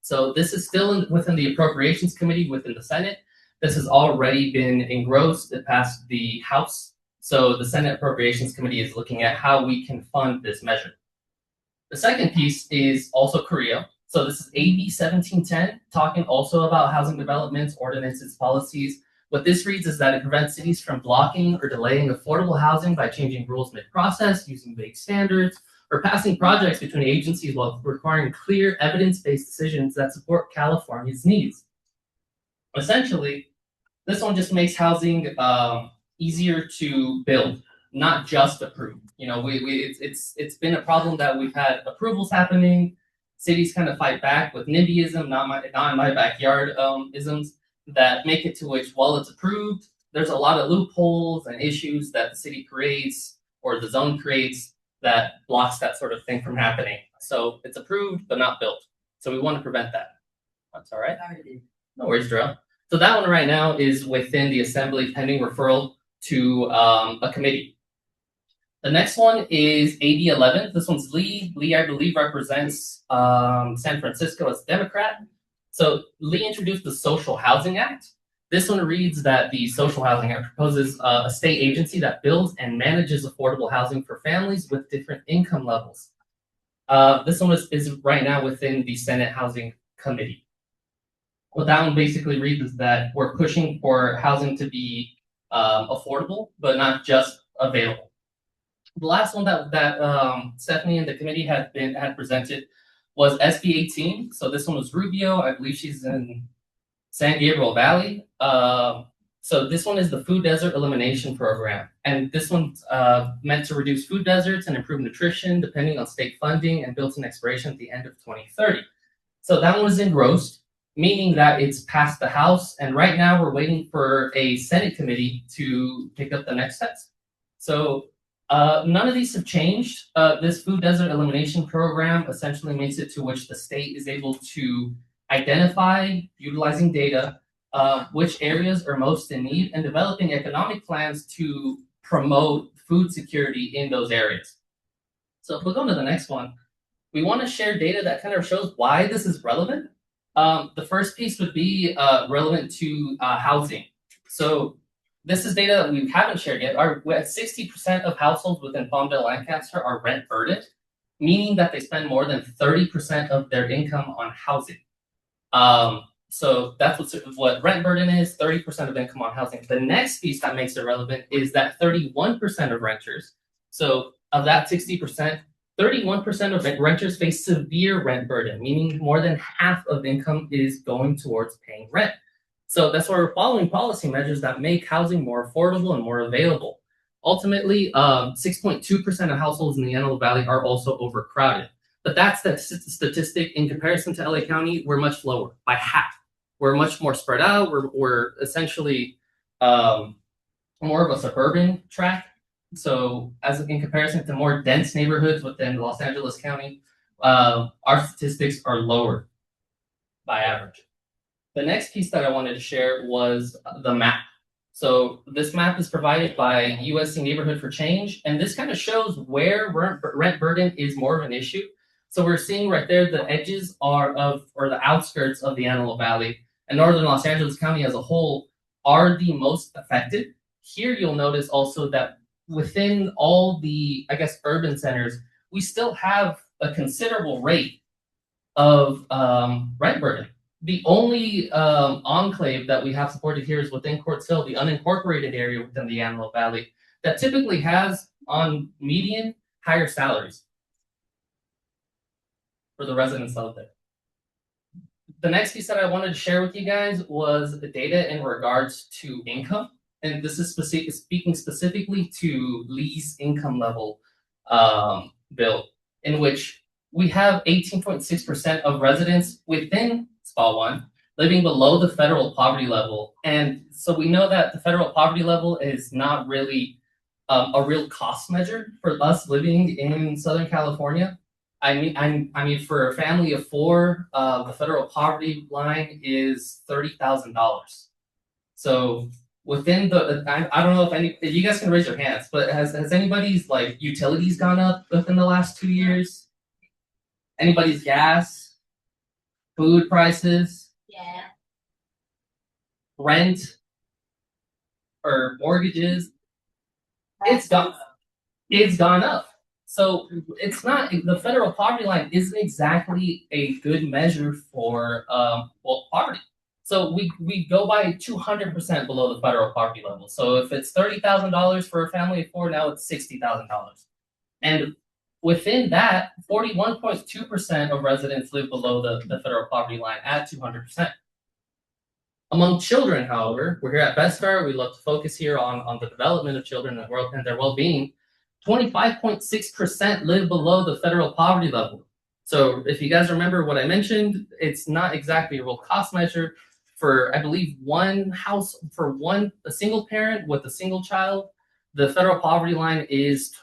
So this is still within the Appropriations Committee within the Senate. This has already been engrossed. It passed the House So the Senate Appropriations Committee is looking at how we can fund this measure. The second piece is also Korea. So this is AB 1710, talking also about housing developments, ordinances, policies. What this reads is that it prevents cities from blocking or delaying affordable housing by changing rules mid-process, using vague standards, or passing projects between agencies while requiring clear evidence-based decisions that support California's needs. Essentially, this one just makes housing easier to build, not just approve. You know, it's been a problem that we've had approvals happening. Cities kind of fight back with NIMBYism, not in my backyard isms that make it to which, while it's approved, there's a lot of loopholes and issues that the city creates or the zone creates that blocks that sort of thing from happening. So it's approved but not built. So we want to prevent that. That's all right. No worries, Darrell. So that one right now is within the assembly pending referral to a committee. The next one is AB 11. This one's Lee. Lee, I believe, represents San Francisco as Democrat. So Lee introduced the Social Housing Act. This one reads that the Social Housing Act proposes a state agency that builds and manages affordable housing for families with different income levels. This one is right now within the Senate Housing Committee. What that one basically reads is that we're pushing for housing to be affordable, but not just available. The last one that Stephanie and the committee had presented was SB 18. So this one was Rubio. I believe she's in San Gabriel Valley. So this one is the Food Desert Elimination Program. And this one's meant to reduce food deserts and improve nutrition depending on state funding and built-in expiration at the end of 2030. So that one was engrossed, meaning that it's passed the House. And right now we're waiting for a Senate committee to pick up the next steps. So none of these have changed. This Food Desert Elimination Program essentially makes it to which the state is able to identify, utilizing data, which areas are most in need and developing economic plans to promote food security in those areas. So if we go to the next one, we want to share data that kind of shows why this is relevant. The first piece would be relevant to housing. So this is data that we haven't shared yet. 60% of households within Palmdale, Lancaster are rent burdened, meaning that they spend more than 30% of their income on housing. So that's what rent burden is, 30% of income on housing. The next piece that makes it relevant is that 31% of renters, so of that 60%, 31% of renters face severe rent burden, meaning more than half of income is going towards paying rent. So that's why we're following policy measures that make housing more affordable and more available. Ultimately, 6.2% of households in the Antelope Valley are also overcrowded. But that's the statistic. In comparison to LA County, we're much lower, by half. We're much more spread out. We're essentially more of a suburban tract. So as in comparison to more dense neighborhoods within Los Angeles County, our statistics are lower by average. The next piece that I wanted to share was the map. So this map is provided by USC Neighborhood for Change, and this kind of shows where rent burden is more of an issue. So we're seeing right there the edges are or the outskirts of the Antelope Valley, and northern Los Angeles County as a whole are the most affected. Here you'll notice also that within all the, I guess, urban centers, we still have a considerable rate of rent burden. The only enclave that we have supported here is within Quartz Hill, the unincorporated area within the Antelope Valley, that typically has, on median, higher salaries for the residents out there. The next piece that I wanted to share with you guys was the data in regards to income. And this is speaking specifically to Lee's income level bill, in which we have 18.6% of residents within SPA 1 living below the federal poverty level. And so we know that the federal poverty level is not really a real cost measure for us living in Southern California. I mean, for a family of four, the federal poverty line is $30,000. So within the, I don't know if you guys can raise your hands, but has anybody's like utilities gone up within the last 2 years? Anybody's gas, food prices, Yeah. rent, or mortgages? It's gone up. So it's not, the federal poverty line isn't exactly a good measure for poverty. So we go by 200% below the federal poverty level. So if it's $30,000 for a family of four, now it's $60,000. And within that, 41.2% of residents live below the federal poverty line at 200%. Among children, however, we're here at BestStar. We love to focus here on the development of children and their well-being. 25.6% live below the federal poverty level. So if you guys remember what I mentioned, it's not exactly a real cost measure. For, I believe, a single parent with a single child, the federal poverty line is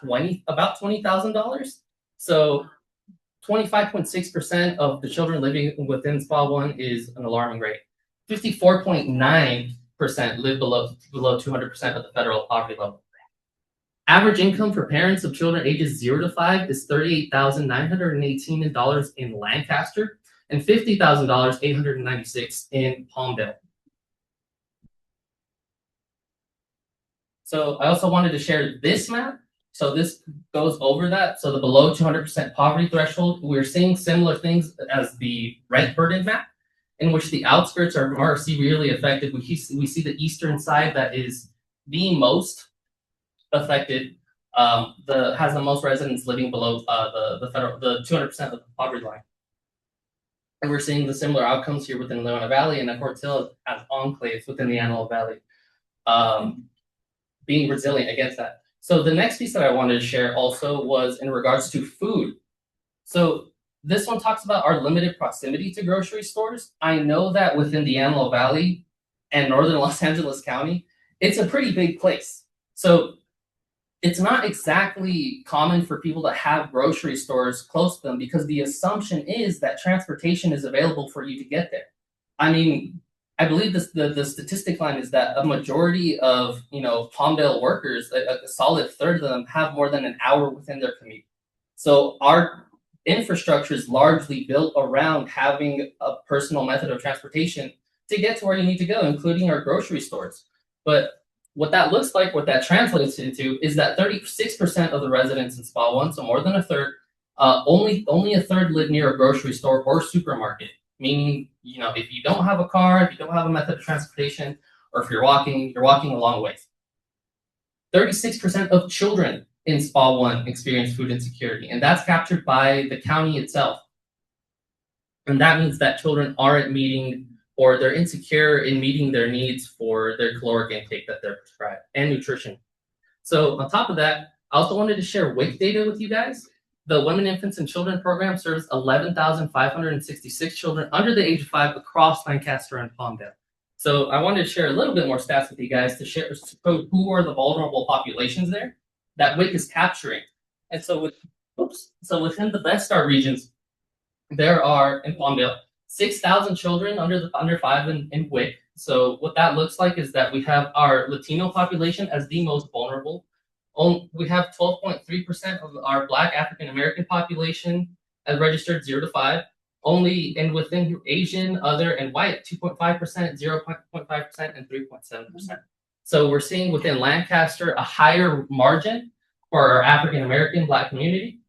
about $20,000. So 25.6% of the children living within SPA 1 is an alarming rate. 54.9% live below 200% of the federal poverty level. Average income for parents of children ages 0 to 5 is $38,918 in Lancaster and $50,000, 896 in Palmdale. So I also wanted to share this map. So this goes over that. So the below 200% poverty threshold, we're seeing similar things as the rent burden map, in which the outskirts are severely affected. We see the eastern side that is the most affected, has the most residents living below the 200% of the poverty line. And we're seeing the similar outcomes here within Leona Valley and Fort Hill as enclaves within the Antelope Valley, being resilient against that. So the next piece that I wanted to share also was in regards to food. So this one talks about our limited proximity to grocery stores. I know that within the Antelope Valley and northern Los Angeles County, it's a pretty big place. So it's not exactly common for people to have grocery stores close to them because the assumption is that transportation is available for you to get there. I mean, I believe the statistic line is that a majority of Palmdale workers, a solid third of them, have more than an hour within their commute. So our infrastructure is largely built around having a personal method of transportation to get to where you need to go, including our grocery stores. But what that looks like, what that translates into, is that 36% of the residents in SPA 1, so more than a third, only a third live near a grocery store or supermarket. Meaning, if you don't have a car, if you don't have a method of transportation, or if you're walking a long ways. 36% of children in SPA 1 experience food insecurity, and that's captured by the county itself. And that means that children aren't meeting, or they're insecure in meeting their needs for their caloric intake that they're prescribed and nutrition. So on top of that, I also wanted to share WIC data with you guys. The Women, Infants, and Children program serves 11,566 children under the age of 5 across Lancaster and Palmdale. So I wanted to share a little bit more stats with you guys to show who are the vulnerable populations there that WIC is capturing. And so within the BestStar regions, there are in Palmdale 6,000 children under 5 in WIC. So what that looks like is that we have our Latino population as the most vulnerable. We have 12.3% of our Black African American population as registered 0 to 5. Within Asian, other, and white, 2.5%, 0.5%, and 3.7%. So we're seeing within Lancaster a higher margin for our African American Black community.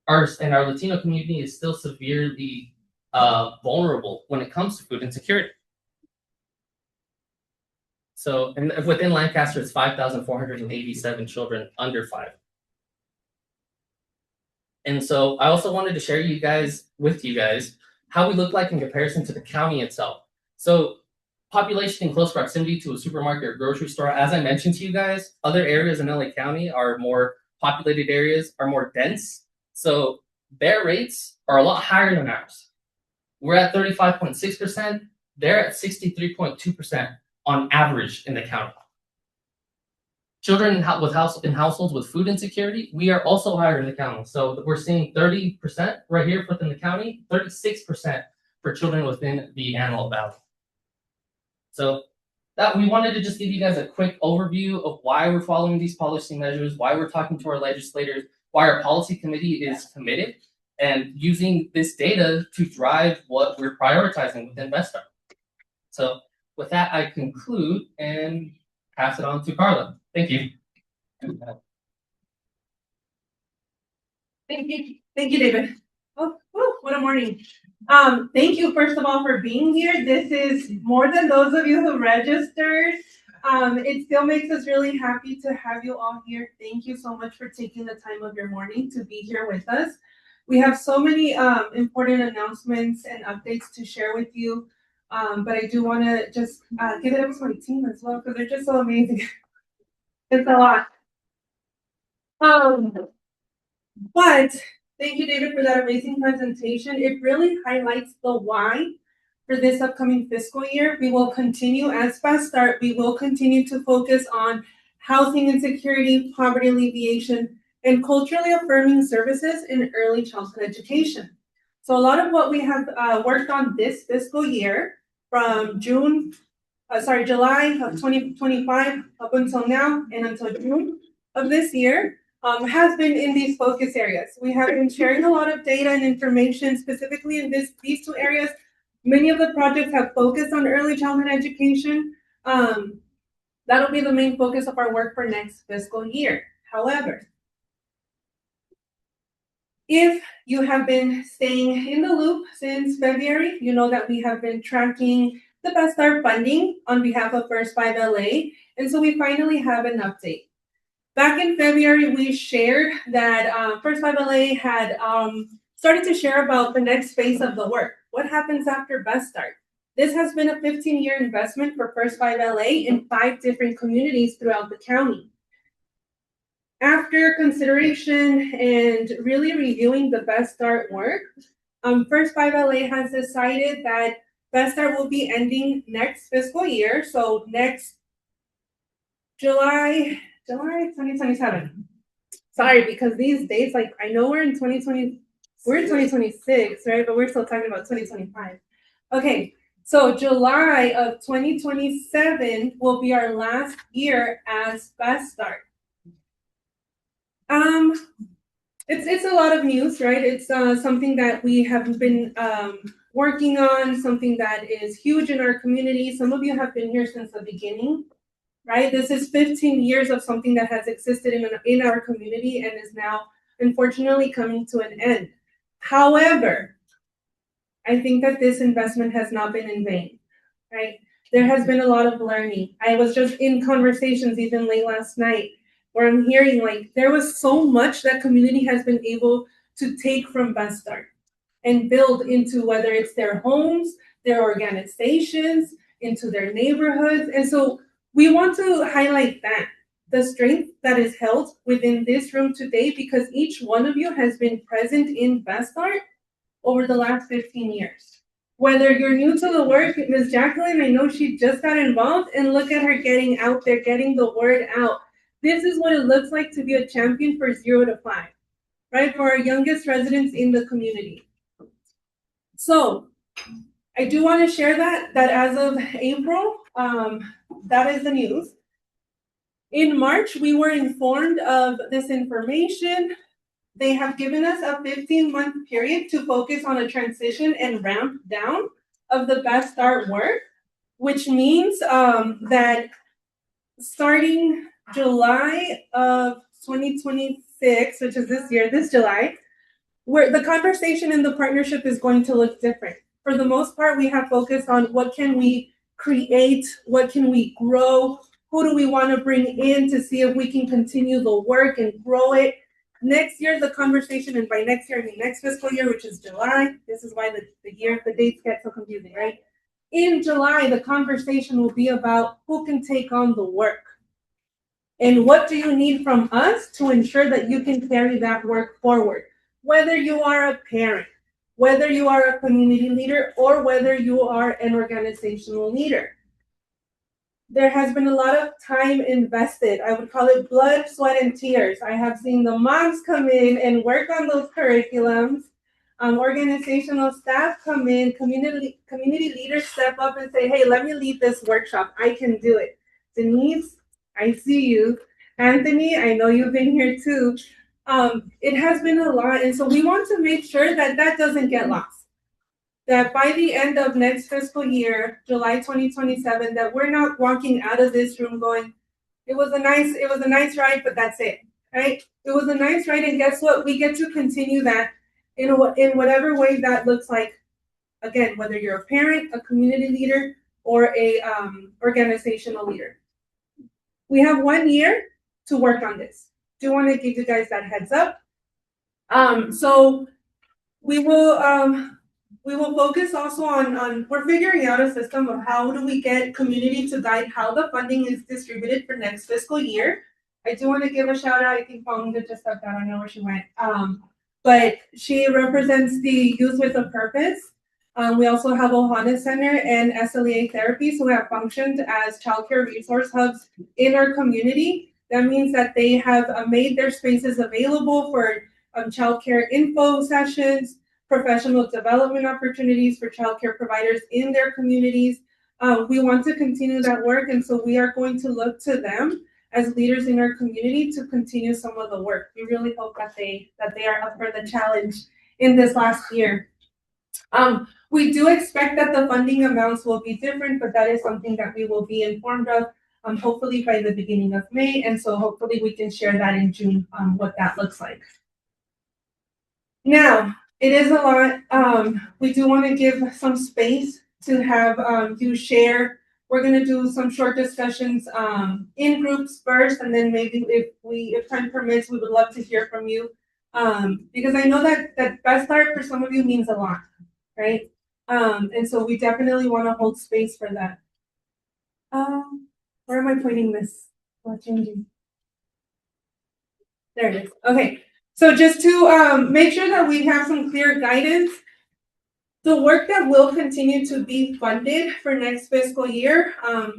Our Latino community is still severely vulnerable when it comes to food insecurity. So, and within Lancaster, it's 5,487 children under 5. And so I also wanted to share with you guys how we look like in comparison to the county itself. So population in close proximity to a supermarket or grocery store, as I mentioned to you guys, other areas in LA County are more populated areas, are more dense. So their rates are a lot higher than ours. We're at 35.6%. They're at 63.2% on average in the county. Children in households with food insecurity, we are also higher in the county. So we're seeing 30% right here within the county, 36% for children within the Antelope Valley. So that we wanted to just give you guys a quick overview of why we're following these policy measures, why we're talking to our legislators, why our policy committee is committed and using this data to drive what we're prioritizing within BestStar. So with that, I conclude and pass it on to Carla. Thank you. Thank you, David. Oh, whew, what a morning. Thank you, first of all, for being here. This is more than those of you who registered. It still makes us really happy to have you all here. Thank you so much for taking the time of your morning to be here with us. We have so many important announcements and updates to share with you. But I do want to just give it up to my team as well because they're just so amazing. It's a lot. But thank you, David, for that amazing presentation. It really highlights the why for this upcoming fiscal year. We will continue as Fast Start. We will continue to focus on housing insecurity, poverty alleviation, and culturally affirming services in early childhood education. So a lot of what we have worked on this fiscal year from July of 2025 up until now and until June of this year has been in these focus areas. We have been sharing a lot of data and information specifically in these two areas. Many of the projects have focused on early childhood education. That'll be the main focus of our work for next fiscal year. However, if you have been staying in the loop since February, you know that we have been tracking the Fast Start funding on behalf of First 5 LA, and so we finally have an update. Back in February, we shared that First 5 LA had started to share about the next phase of the work. What happens after Fast Start? This has been a 15-year investment for First 5 LA in 5 different communities throughout the county. After consideration and really reviewing the Fast Start work, First 5 LA has decided that Fast Start will be ending next fiscal year, so next July 2027. Sorry, because these dates, like I know we're in 2026, right? But we're still talking about 2025. Okay, so July of 2027 will be our last year as Fast Start. It's a lot of news, right? It's something that we have been working on, something that is huge in our community. Some of you have been here since the beginning, right? This is 15 years of something that has existed in our community and is now unfortunately coming to an end. However, I think that this investment has not been in vain, right? There has been a lot of learning. I was just in conversations even late last night where I'm hearing like there was so much that community has been able to take from Fast Start and build into whether it's their homes, their organizations, into their neighborhoods. And so we want to highlight that, the strength that is held within this room today, because each one of you has been present in Fast Start over the last 15 years. Whether you're new to the work, Ms. Jacqueline, I know she just got involved, and look at her getting out there, getting the word out. This is what it looks like to be a champion for 0 to 5, right? For our youngest residents in the community. So I do want to share that as of April, that is the news. In March, we were informed of this information. They have given us a 15-month period to focus on a transition and ramp down of the Fast Start work, which means that starting July of 2026, which is this July, where the conversation and the partnership is going to look different. For the most part, we have focused on what can we create, what can we grow, who do we want to bring in to see if we can continue the work and grow it. Next year, the conversation, and by next year, I mean next fiscal year, which is July. This is why the dates get so confusing, right? In July, the conversation will be about who can take on the work. And what do you need from us to ensure that you can carry that work forward? Whether you are a parent, whether you are a community leader, or whether you are an organizational leader. There has been a lot of time invested. I would call it blood, sweat, and tears. I have seen the moms come in and work on those curriculums. Organizational staff come in, community leaders step up and say, hey, let me lead this workshop. I can do it. Denise, I see you. Anthony, I know you've been here too. It has been a lot. And so we want to make sure that that doesn't get lost. That by the end of next fiscal year, July 2027, that we're not walking out of this room going, it was a nice ride, but that's it. right? It was a nice ride, and guess what? We get to continue that in whatever way that looks like. Again, whether you're a parent, a community leader, or a organizational leader. We have 1 year to work on this. Do want to give you guys that heads up. So we will focus also on we're figuring out a system of how do we get community to guide how the funding is distributed for next fiscal year. I do want to give a shout out. I think Paulina just stepped out. I don't know where she went. But she represents the Youth with a Purpose. We also have Ohana Center and SLEA Therapy, so we have functioned as childcare resource hubs in our community. That means that they have made their spaces available for childcare info sessions, professional development opportunities for childcare providers in their communities. We want to continue that work, and so we are going to look to them as leaders in our community to continue some of the work. We really hope that they are up for the challenge in this last year. We do expect that the funding amounts will be different, but that is something that we will be informed of, hopefully by the beginning of May, and so hopefully we can share that in June, what that looks like. Now, it is a lot. We do want to give some space to have you share. We're going to do some short discussions in groups first, and then maybe if time permits, we would love to hear from you, because I know that Best Start for some of you means a lot, right? And so we definitely want to hold space for that. Where am I pointing this? Not changing. There it is. Okay. So just to make sure that we have some clear guidance, the work that will continue to be funded for next fiscal year,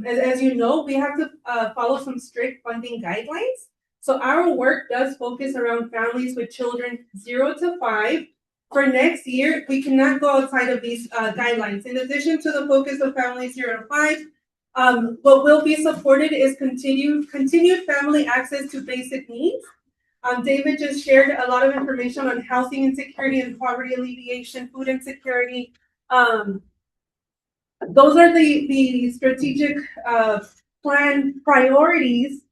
as you know, we have to follow some strict funding guidelines. So our work does focus around families with children 0 to 5. For next year, we cannot go outside of these guidelines. In addition to the focus of families 0 to 5, what will be supported is continued family access to basic needs. David just shared a lot of information on housing insecurity and poverty alleviation, food insecurity. Those are the strategic plan priorities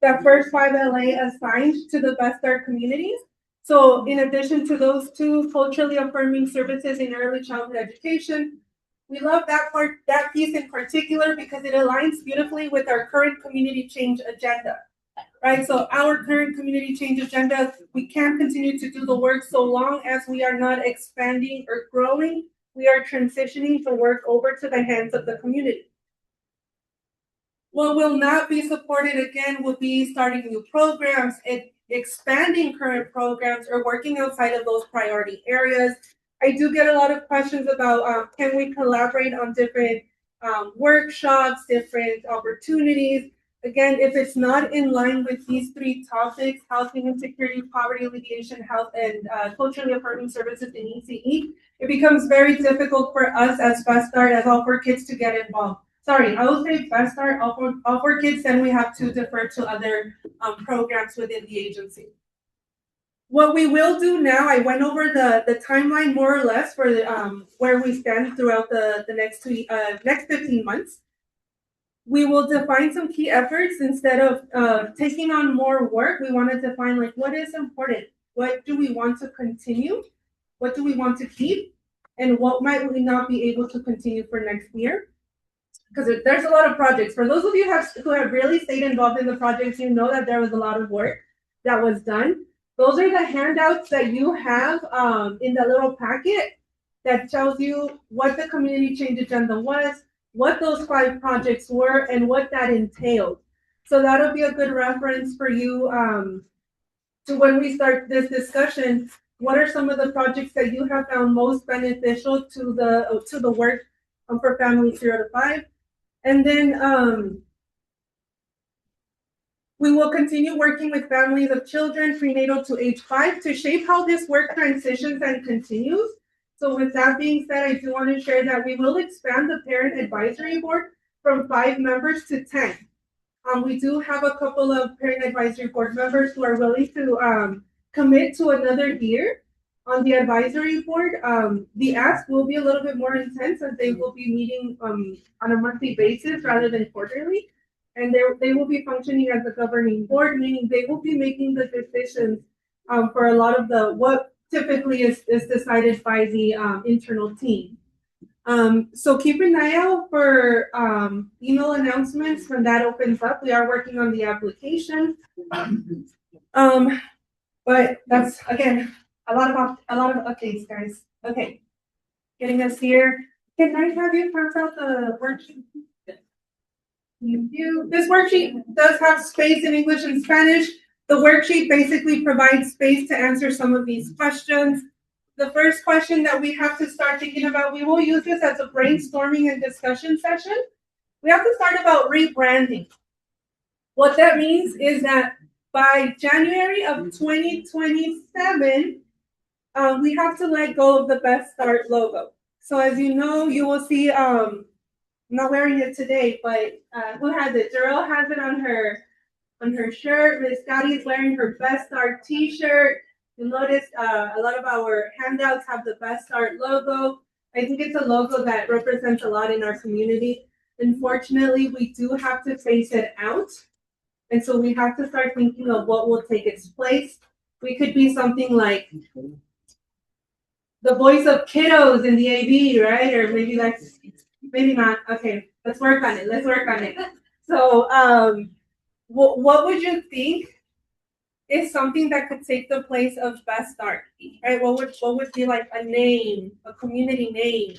that First 5 LA assigned to the Best Start communities. So in addition to those two culturally affirming services in early childhood education, we love that piece in particular because it aligns beautifully with our current community change agenda. Right, so our current community change agenda, we can continue to do the work so long as we are not expanding or growing. We are transitioning the work over to the hands of the community. What will not be supported again will be starting new programs, expanding current programs, or working outside of those priority areas. I do get a lot of questions about can we collaborate on different workshops, different opportunities. Again, if it's not in line with these three topics, housing insecurity, poverty alleviation, health, and culturally affirming services in ECE, it becomes very difficult for us as Best Start, as All for Kids to get involved. Sorry, I will say Best Start, All for Kids, then we have to defer to other programs within the agency. What we will do now, I went over the timeline more or less for where we stand throughout the next 15 months. We will define some key efforts instead of taking on more work. We want to define like what is important, what do we want to continue, what do we want to keep, and what might we not be able to continue for next year. Because there's a lot of projects. For those of you who have really stayed involved in the projects, you know that there was a lot of work that was done. Those are the handouts that you have in the little packet that tells you what the community change agenda was, what those 5 projects were, and what that entailed. So that'll be a good reference for you to when we start this discussion. What are some of the projects that you have found most beneficial to the work for families 0 to 5? And then we will continue working with families of children prenatal to age 5 to shape how this work transitions and continues. So with that being said, I do want to share that we will expand the Parent Advisory Board from 5 members to 10. We do have a couple of Parent Advisory Board members who are willing to commit to another year on the advisory board. The ask will be a little bit more intense as they will be meeting on a monthly basis rather than quarterly. and they will be functioning as a governing board, meaning they will be making the decisions for a lot of what typically is decided by the internal team. So keep an eye out for email announcements when that opens up. We are working on the application. But that's again a lot of updates, guys. Okay, getting us here. Can I have you pass out the worksheet? This worksheet does have space in English and Spanish. The worksheet basically provides space to answer some of these questions. The first question that we have to start thinking about, we will use this as a brainstorming and discussion session. We have to start about rebranding. What that means is that by January of 2027, we have to let go of the Best Start logo. So as you know, you will see, I'm not wearing it today, but who has it? Jarrell has it on her shirt. Miss Scotty is wearing her Best Start t-shirt. You'll notice a lot of our handouts have the Best Start logo. I think it's a logo that represents a lot in our community. Unfortunately, we do have to phase it out. And so we have to start thinking of what will take its place. We could be something like the voice of kiddos in the AV, right? Or maybe not. Okay, let's work on it. So what would you think is something that could take the place of Best Start, right? What would be like a name, a community name?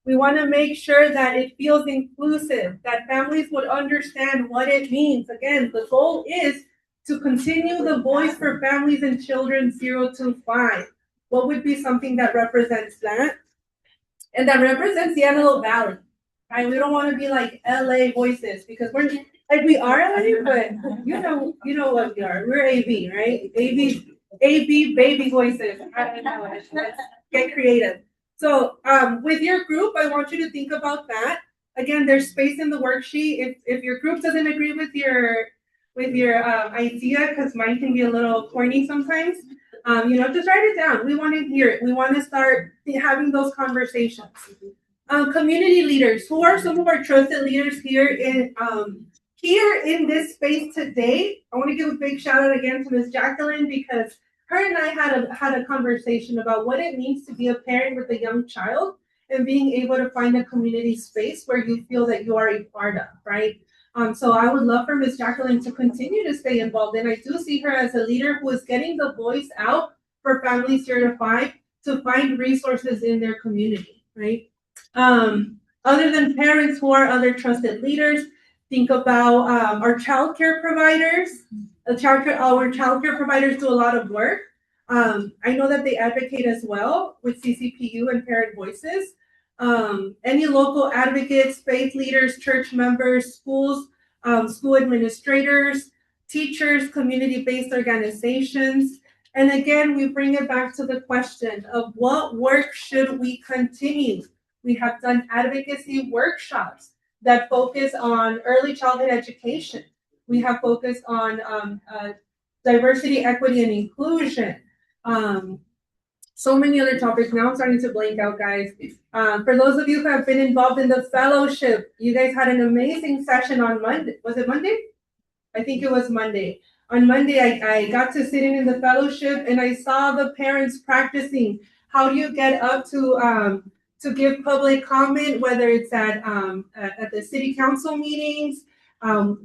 We want to make sure that it feels inclusive, that families would understand what it means. Again, the goal is to continue the voice for families and children 0 to 5. What would be something that represents that? And that represents the Antelope Valley, right? We don't want to be like LA voices because we are LA, but you know what we are. We're AV, right? AV baby voices. I don't know. Let's get creative. So with your group, I want you to think about that. Again, there's space in the worksheet. If your group doesn't agree with your idea, because mine can be a little corny sometimes, just write it down. We want to hear it. We want to start having those conversations. Community leaders. Who are some of our trusted leaders here in this space today? I want to give a big shout out again to Ms. Jacqueline because her and I had a conversation about what it means to be a parent with a young child and being able to find a community space where you feel that you are a part of, right? So I would love for Ms. Jacqueline to continue to stay involved. And I do see her as a leader who is getting the voice out for families 0 to 5 to find resources in their community, right? Other than parents, who are other trusted leaders? Think about our childcare providers. Our childcare providers do a lot of work. I know that they advocate as well with CCPU and Parent Voices. Any local advocates, faith leaders, church members, schools, school administrators, teachers, community-based organizations. And again, we bring it back to the question of what work should we continue? We have done advocacy workshops that focus on early childhood education. We have focused on diversity, equity, and inclusion. So many other topics. Now I'm starting to blank out, guys. For those of you who have been involved in the fellowship, you guys had an amazing session on Monday. Was it Monday? I think it was Monday. On Monday, I got to sit in the fellowship and I saw the parents practicing. How do you get up to give public comment, whether it's at the city council meetings,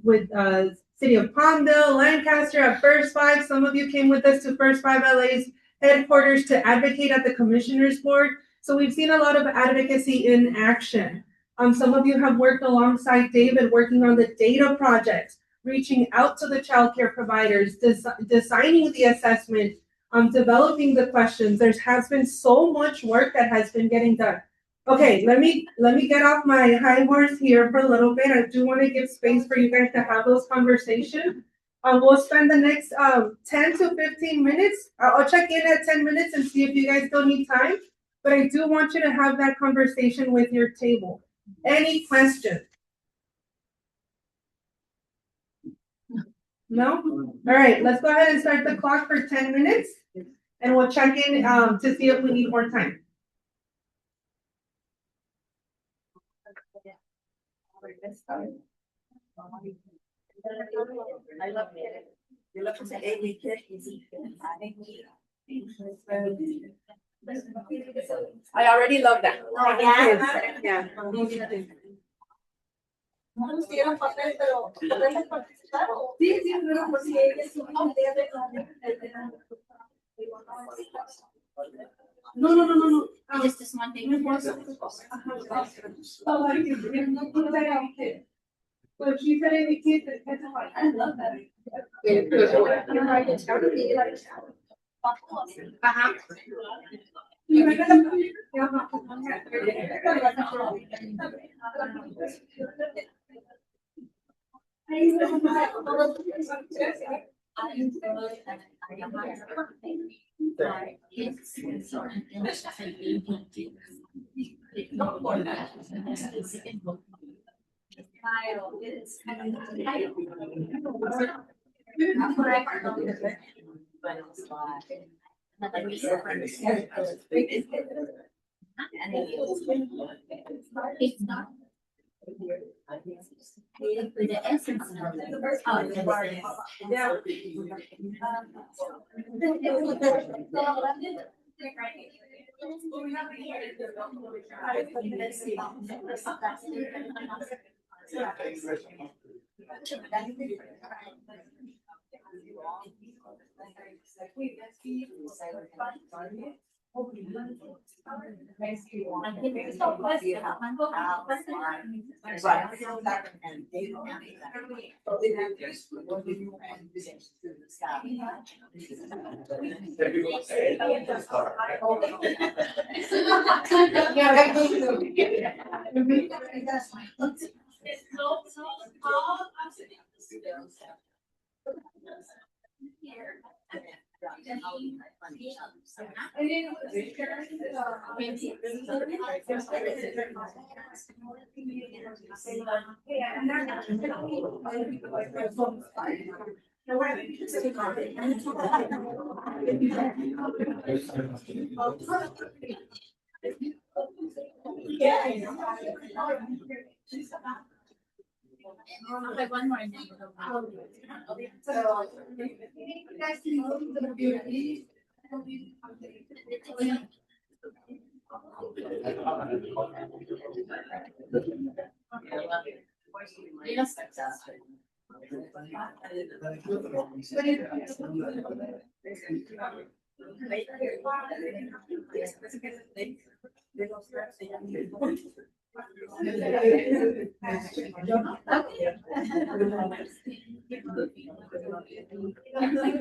with City of Palmdale, Lancaster, at First Five. Some of you came with us to First Five LA's headquarters to advocate at the commissioners board. So we've seen a lot of advocacy in action. Some of you have worked alongside David working on the data projects, reaching out to the childcare providers, designing the assessment, developing the questions. There has been so much work that has been getting done. Okay, let me get off my high horse here for a little bit. I do want to give space for you guys to have those conversations. We'll spend the next 10 to 15 minutes. I'll check in at 10 minutes and see if you guys still need time. But I do want you to have that conversation with your table. Any questions? No? All right, let's go ahead and start the clock for 10 minutes. And we'll check in to see if we need more time. I love it. You love to say, hey, we did. I already love that. Oh, yeah. Yeah. No nos dieron papel, pero podemos participar. Sí, sí, pero por si ella es una idea de no. Just this one thing. Oh, I didn't put that out there. But she said any kids that testify, I love that. Ajá. It's not. The essence of it. Okay, one more. Yes.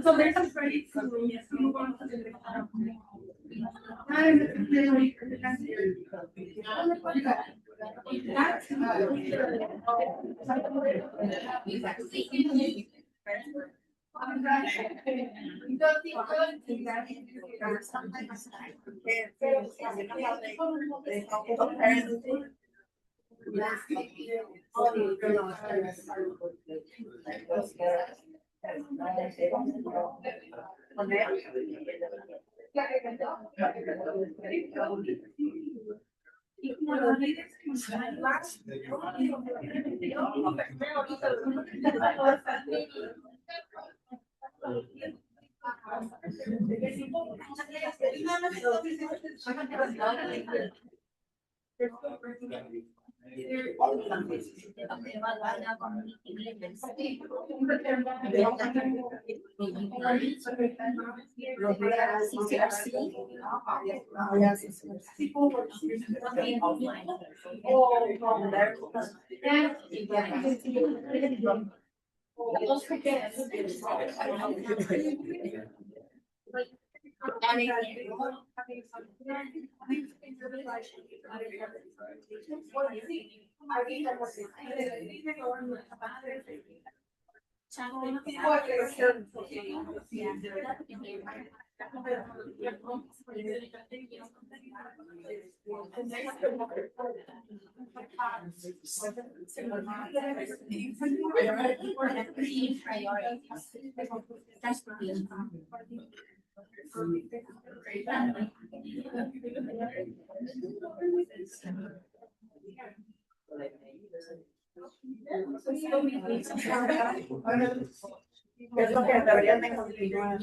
So there's a very cool, yes, we want to do Es lo que deberían de continuar.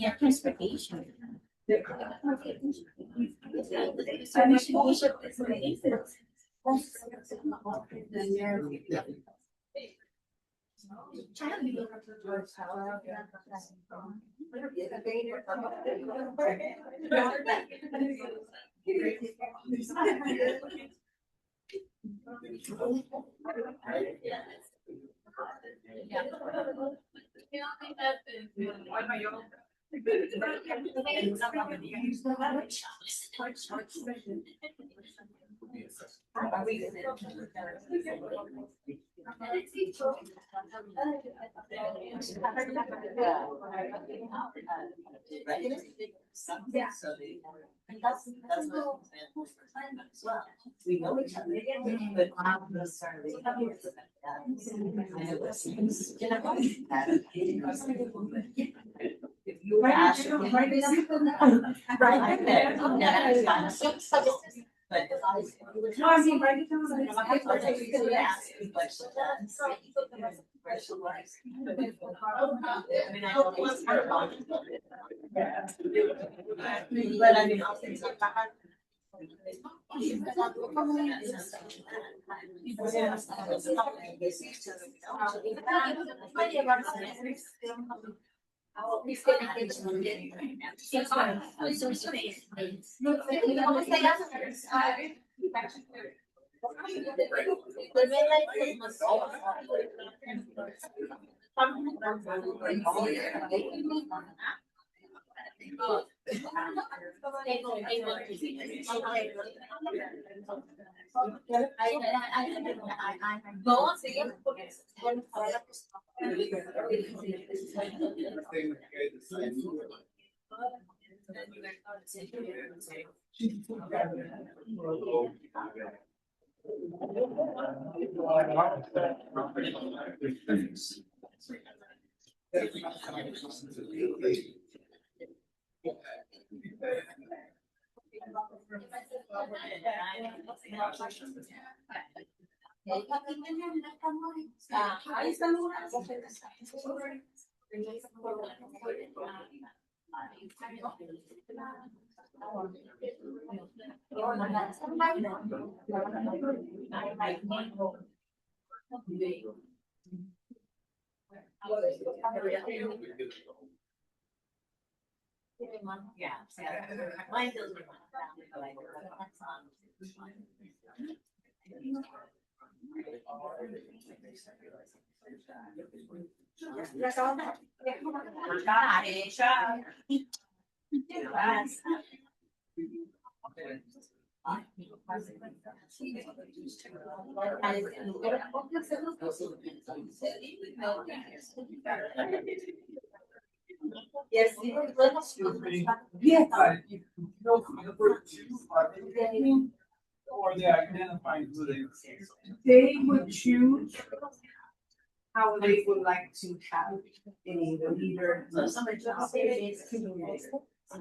We know each other, but if you ask. Right, I'm there. But if I. No, I mean, right now, You could ask me questions. I mean, I know it's part of it. But I mean, I'll think about that. Yeah. Mine doesn't. Yes. yes, Or they identify who they would choose how they would like to have a leader. So somebody just say it's. I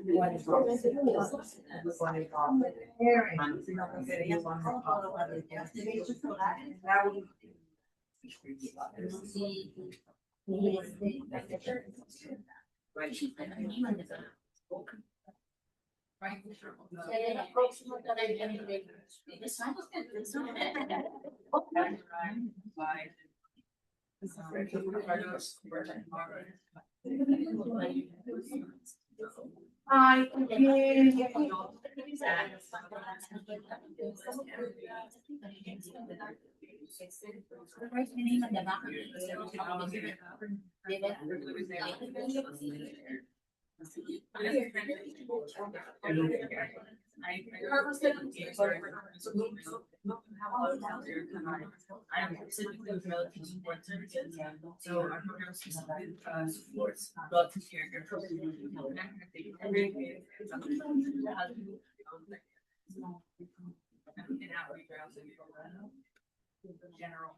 I'm specifically with relative support services, so our programs supports relative care. And outreach, I also do general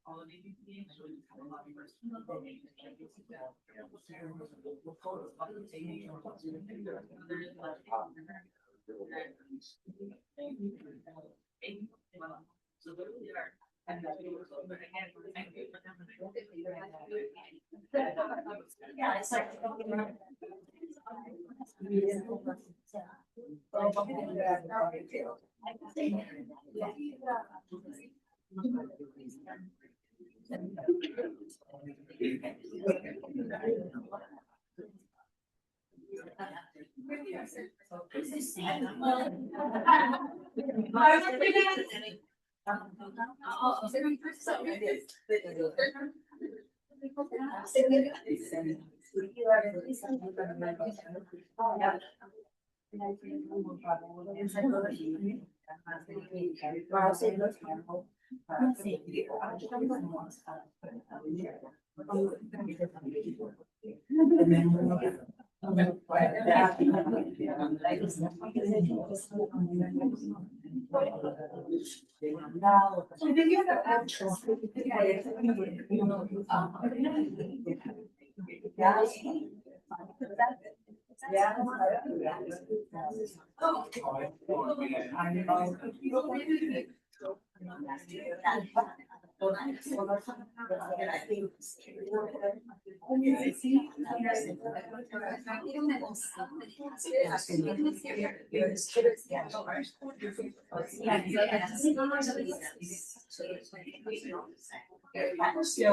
all of these things, so we have a lot of first. So what we are. And again, thank you for them. Yeah,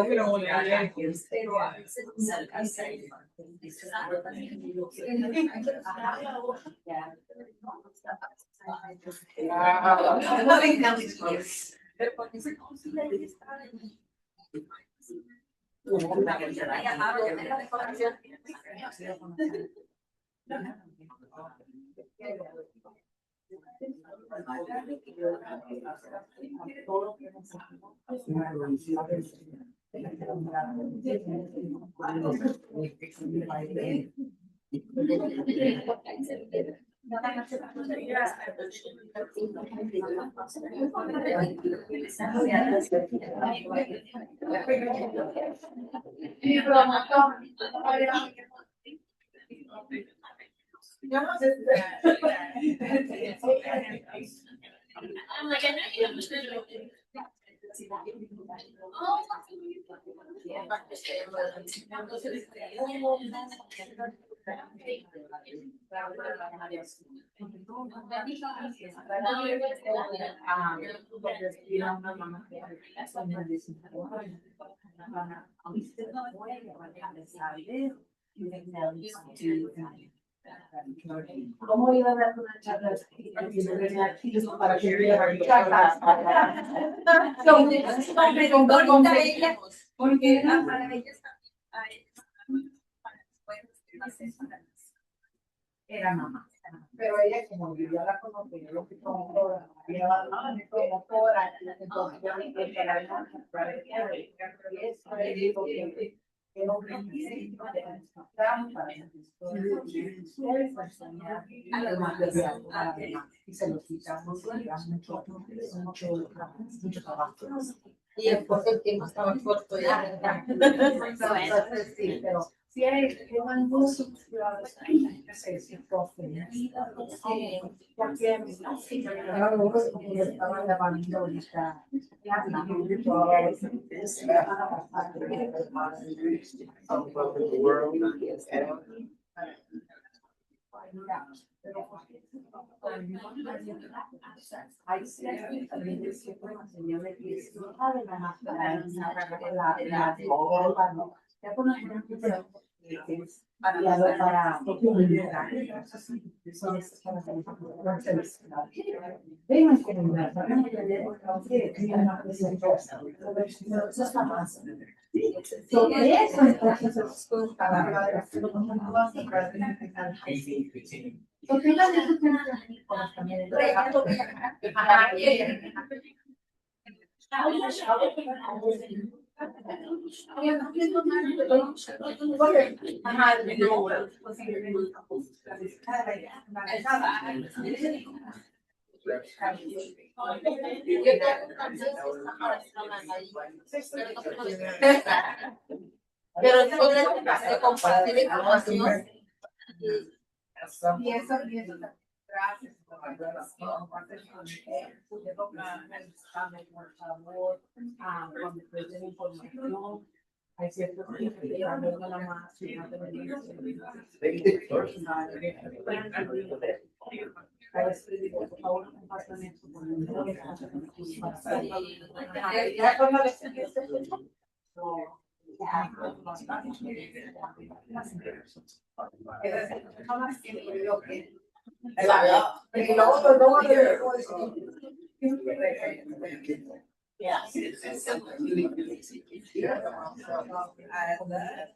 we don't want to. ¿Cómo iba a dar una charla? Para que porque era mamá. Pero ella, como yo la conocí, yo fui promotora, promotora, entonces yo me encontré la y se lo quitamos mucho trabajo. y después el tiempo estaba corto ya. Sí, pero sí hay un gusto estaba lavando ahorita Pero después de compartir información. Y eso gracias por la grabación, por favor, cuando te den información, Hay ciertos días que llegan a la más, y no te venimos a a veces digo, por favor, compartan esto con el mundo. Ya cuando les empiece Yeah. I love that.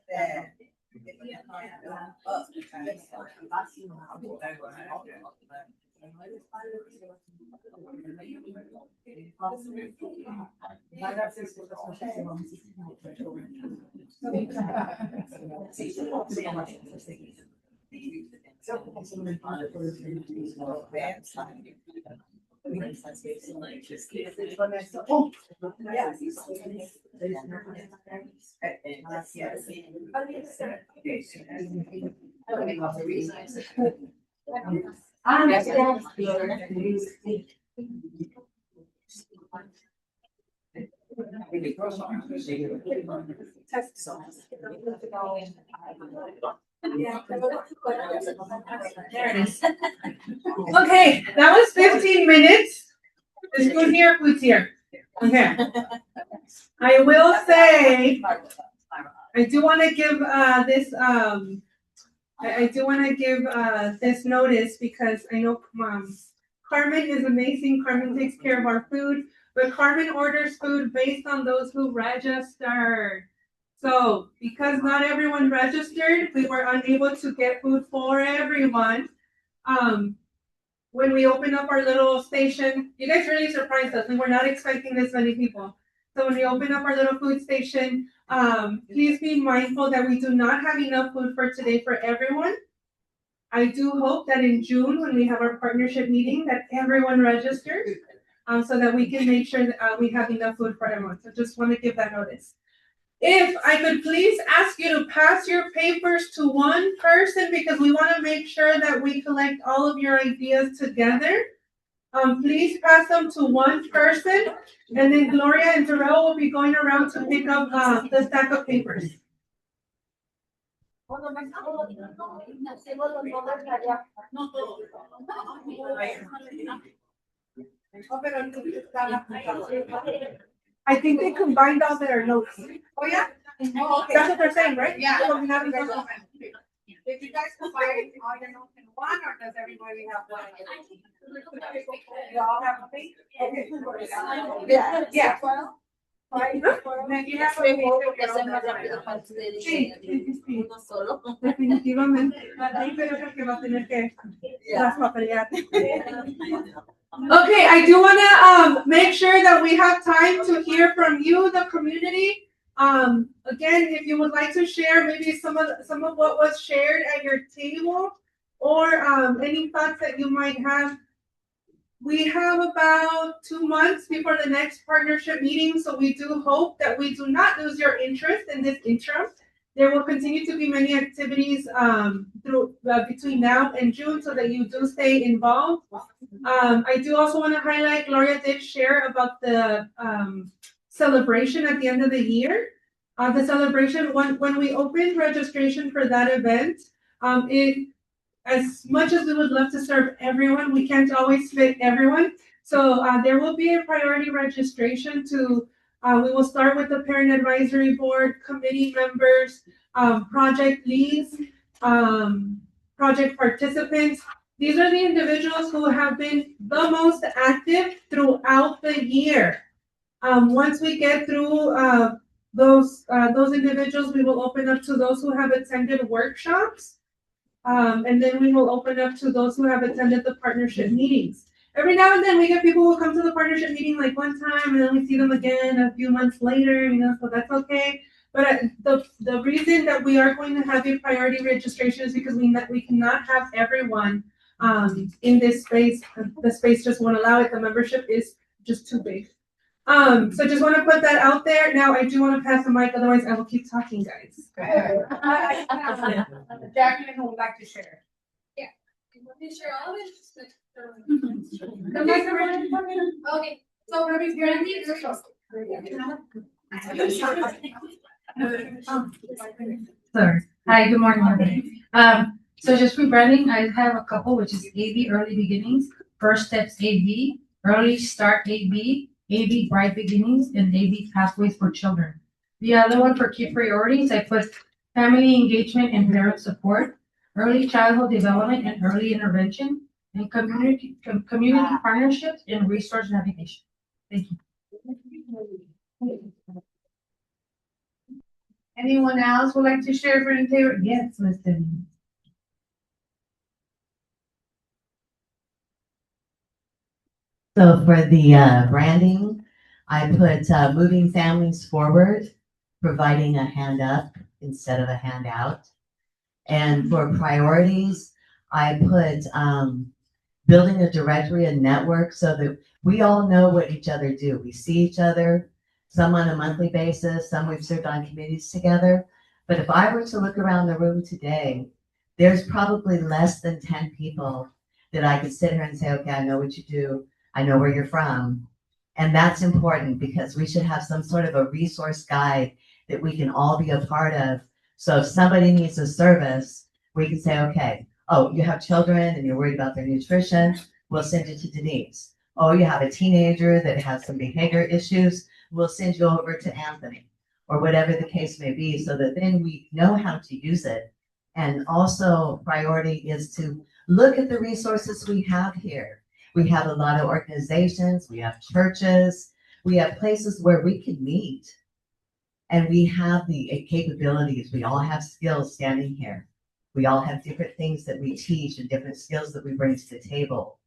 There it is. Okay, that was 15 minutes. Is food here? Food's here. Okay. I will say, I do want to give this notice because I know Carmen is amazing. Carmen takes care of our food, but Carmen orders food based on those who registered. So because not everyone registered, we were unable to get food for everyone. When we open up our little station, you guys really surprised us. We were not expecting this many people. So when we open up our little food station, please be mindful that we do not have enough food for today for everyone. I do hope that in June, when we have our partnership meeting, that everyone registers, so that we can make sure that we have enough food for everyone. So just want to give that notice. If I could please ask you to pass your papers to one person because we want to make sure that we collect all of your ideas together. Please pass them to one person, and then Gloria and Terrell will be going around to pick up the stack of papers. I think they combined all their notes. Oh, yeah? That's what they're saying, right? Yeah. So we have them. Did you guys combine all your notes in one, or does everybody have one? You all have a page? Okay. Yeah. Yeah. Then you have a page of Sí, sí. Definitivamente. Ahí creo que va a tener que traspapelear. Okay, I do want to make sure that we have time to hear from you, the community. Again, if you would like to share maybe some of what was shared at your table, or any thoughts that you might have. We have about 2 months before the next partnership meeting, so we do hope that we do not lose your interest in this interim. There will continue to be many activities between now and June, so that you do stay involved. I do also want to highlight, Gloria did share about the celebration at the end of the year. The celebration, when we opened registration for that event, as much as we would love to serve everyone, we can't always fit everyone. So there will be a priority registration to, we will start with the parent advisory board, committee members, project leads, project participants. These are the individuals who have been the most active throughout the year. Once we get through those individuals, we will open up to those who have attended workshops. And then we will open up to those who have attended the partnership meetings. Every now and then we get people who come to the partnership meeting like one time, and then we see them again a few months later, so that's okay. But the reason that we are going to have a priority registration is because we cannot have everyone in this space. The space just won't allow it. The membership is just too big. So just want to put that out there. Now I do want to pass the mic, otherwise I will keep talking, guys. Jacqueline would like to share. Yeah. Share all of it. Okay. So Sorry. Hi, good morning, everybody. So just rebranding, I have a couple, which is AB Early Beginnings, First Steps AB, Early Start AB, AB Bright Beginnings, and AB Pathways for Children. The other one for key priorities, I put family engagement and parent support, early childhood development and early intervention, and community partnerships and resource navigation. Thank you. Anyone else would like to share for the table? Yes, Ms. Denise. So for the branding, I put moving families forward, providing a hand up instead of a handout. And for priorities, I put building a directory and network so that we all know what each other do. We see each other, some on a monthly basis, some we've served on committees together. But if I were to look around the room today, there's probably less than 10 people that I could sit here and say, okay, I know what you do. I know where you're from. And that's important because we should have some sort of a resource guide that we can all be a part of. So if somebody needs a service, we can say, okay, oh, you have children and you're worried about their nutrition, we'll send you to Denise. Oh, you have a teenager that has some behavior issues, we'll send you over to Anthony, or whatever the case may be, so that then we know how to use it. And also priority is to look at the resources we have here. We have a lot of organizations, we have churches, we have places where we can meet. And we have the capabilities, we all have skills standing here. We all have different things that we teach and different skills that we bring to the table.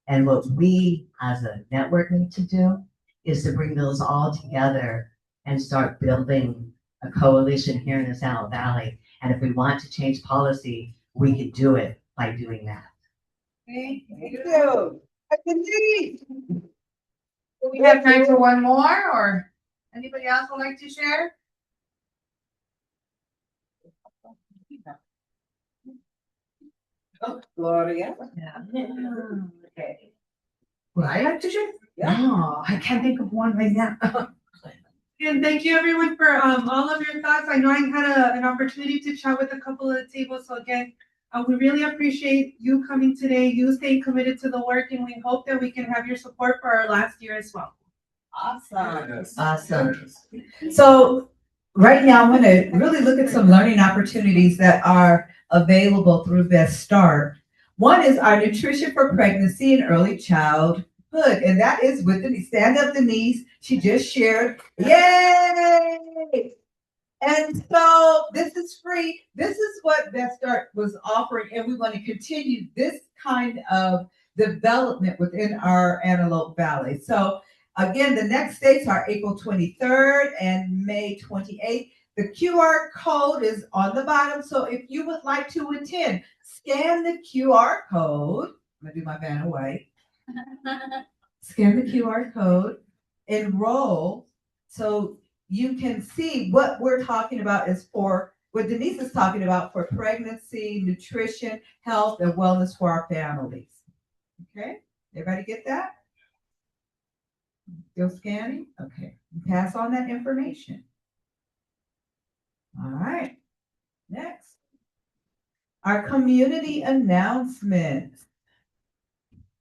And what we as a network need to do is to bring those all together and start building a coalition here in the San Luis Valley. And if we want to change policy, we could do it by doing that. Thank you. Denise. Do we have time for one more, or anybody else would like to share? Oh, Gloria. Okay. Would I like to share? No, I can't think of one right now. And thank you everyone for all of your thoughts. I know I had an opportunity to chat with a couple of the tables. So again, we really appreciate you coming today, you staying committed to the work, and we hope that we can have your support for our last year as well. Awesome. Awesome. So right now, I'm going to really look at some learning opportunities that are available through Best Start. One is our Nutrition for Pregnancy and Early Childhood, and that is with Denise. Stand up, Denise. She just shared. Yay! And so this is free. This is what Best Start was offering, and we want to continue this kind of development within our Antelope Valley. So again, the next dates are April 23rd and May 28th. The QR code is on the bottom. So if you would like to attend, scan the QR code. I'm going to do my Vanna White. Scan the QR code, enroll, so you can see what we're talking about is for, what Denise is talking about for pregnancy, nutrition, health, and wellness for our families. Okay, everybody get that? Still scanning? Okay, pass on that information. All right, next. Our community announcements.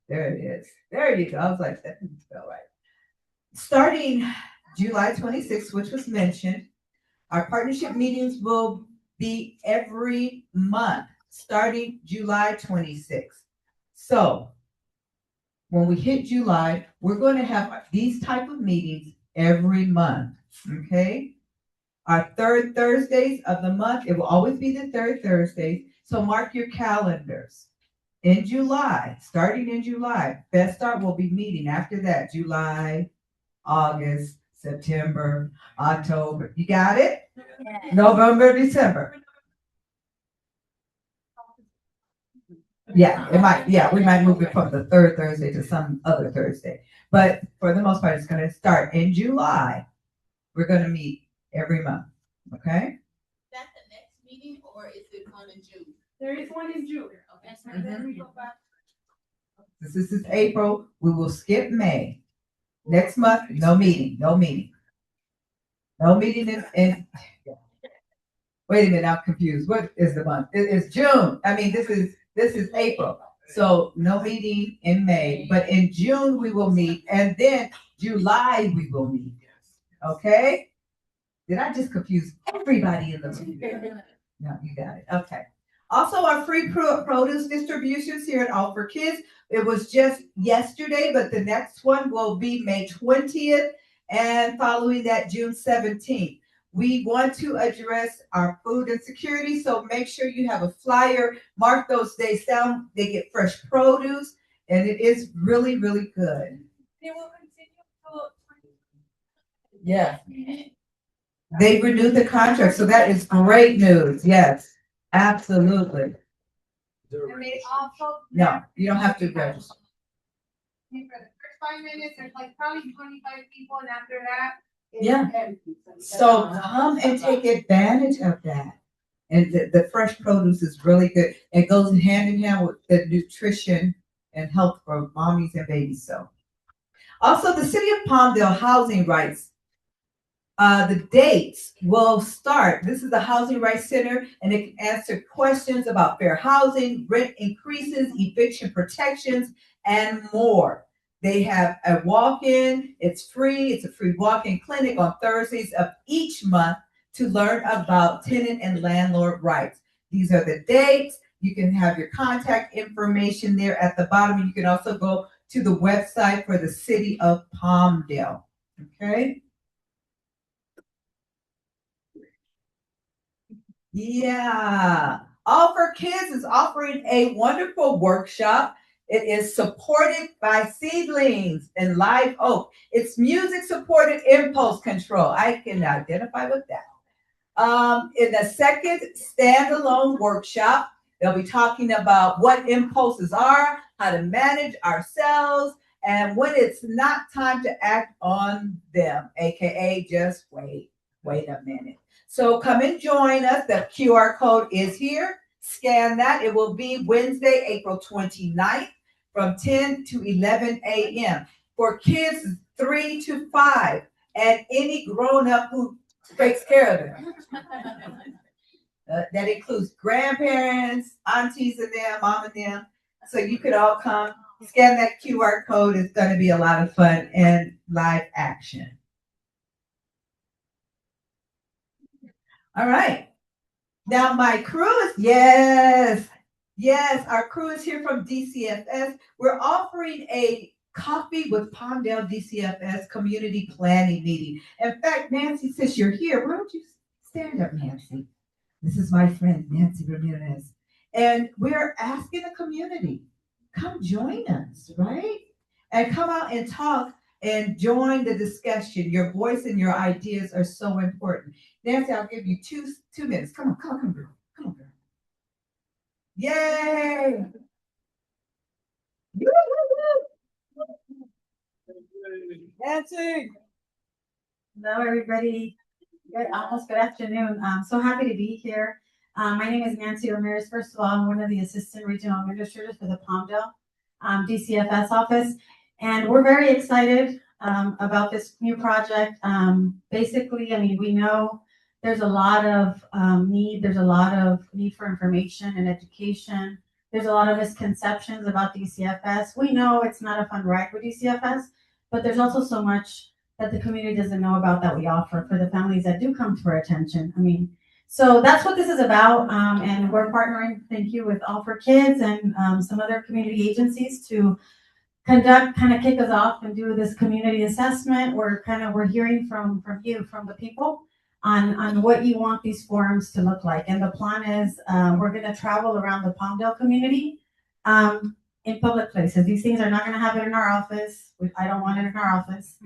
There it is. There you go. I was like, that didn't spell right. Starting July 26th, which was mentioned, our partnership meetings will be every month, starting July 26th. So when we hit July, we're going to have these type of meetings every month, okay? Our third Thursdays of the month, it will always be the third Thursdays, so mark your calendars. In July, starting in July, Best Start will be meeting after that, July, August, September, October. You got it? Yeah. November, December. Yeah, it might. Yeah, we might move it from the third Thursday to some other Thursday. But for the most part, it's going to start in July. We're going to meet every month. Okay? Is that the next meeting or is it one in June? There is one in June. Okay. Then we go back. This is April. We will skip May. Next month, no meeting. No meeting wait a minute, I'm confused. What is the month? It is June. I mean, this is April. So no meeting in May, but in June we will meet, and then July we will meet. Okay? Did I just confuse everybody in the room? No, you got it. Okay. Also, our free produce distributions here at All for Kids. It was just yesterday, but the next one will be May 20th, and following that, June 17th. We want to address our food insecurity, so make sure you have a flyer. Mark those days down. They get fresh produce, and it is really, really good. They will continue to. Yeah. They renewed the contract, so that is great news. Yes, absolutely. And they also. No, you don't have to register. For the first 5 minutes, there's like probably 25 people, and after that. it's Yeah. empty. So come and take advantage of that. And the fresh produce is really good. It goes hand in hand with the nutrition and health for mommies and babies. So also the City of Palmdale housing rights. The dates will start. This is the Housing Rights Center, and it can answer questions about fair housing, rent increases, eviction protections, and more. They have a walk-in. It's free. It's a free walk-in clinic on Thursdays of each month to learn about tenant and landlord rights. These are the dates. You can have your contact information there at the bottom. You can also go to the website for the City of Palmdale. Okay. Yeah. All for Kids is offering a wonderful workshop. It is supported by Seedlings and Live Oak. It's music supported impulse control. I can identify with that. In the second standalone workshop, they'll be talking about what impulses are, how to manage ourselves, and when it's not time to act on them, aka just wait a minute. So come and join us. The QR code is here. Scan that. It will be Wednesday, April 29th from 10 to 11 a.m. for kids 3 to 5 and any grown-up who takes care of them. That includes grandparents, aunties and them, mom and them. So you could all come, scan that QR code. It's going to be a lot of fun and live action. All right. Now my crew is, yes, our crew is here from DCFS. We're offering a Coffee with Palmdale DCFS community planning meeting. In fact, Nancy, since you're here, why don't you stand up, Nancy? This is my friend, Nancy Ramirez. And we're asking the community, come join us, right? And come out and talk and join the discussion. Your voice and your ideas are so important. Nancy, I'll give you two minutes. Come on, girl. Come on, girl. Yay! Nancy! Hello, everybody. Good afternoon. I'm so happy to be here. My name is Nancy Ramirez. First of all, I'm one of the assistant regional administrators for the Palmdale DCFS office. And we're very excited about this new project. Basically, I mean, we know there's a lot of need. There's a lot of need for information and education. There's a lot of misconceptions about DCFS. We know it's not a fun ride with DCFS, but there's also so much that the community doesn't know about that we offer for the families that do come to our attention. I mean, so that's what this is about. And we're partnering, thank you, with All for Kids and some other community agencies to conduct, kind of kick us off and do this community assessment. We're hearing from you, from the people on what you want these forums to look like. And the plan is we're gonna travel around the Palmdale community in public places. These things are not gonna happen in our office. I don't want it in our office.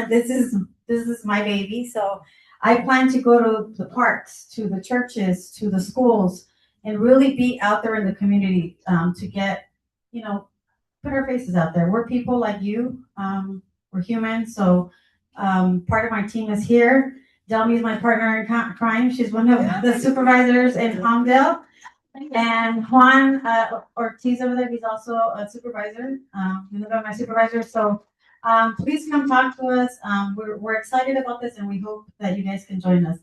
This is my baby. So I plan to go to the parks, to the churches, to the schools, and really be out there in the community to get, put our faces out there. We're people like you. We're human. So part of my team is here. Delmy is my partner in crime. She's one of the supervisors in Palmdale. And Juan Ortiz over there, he's also a supervisor. He's my supervisor. So Please come talk to us. We're excited about this and we hope that you guys can join us.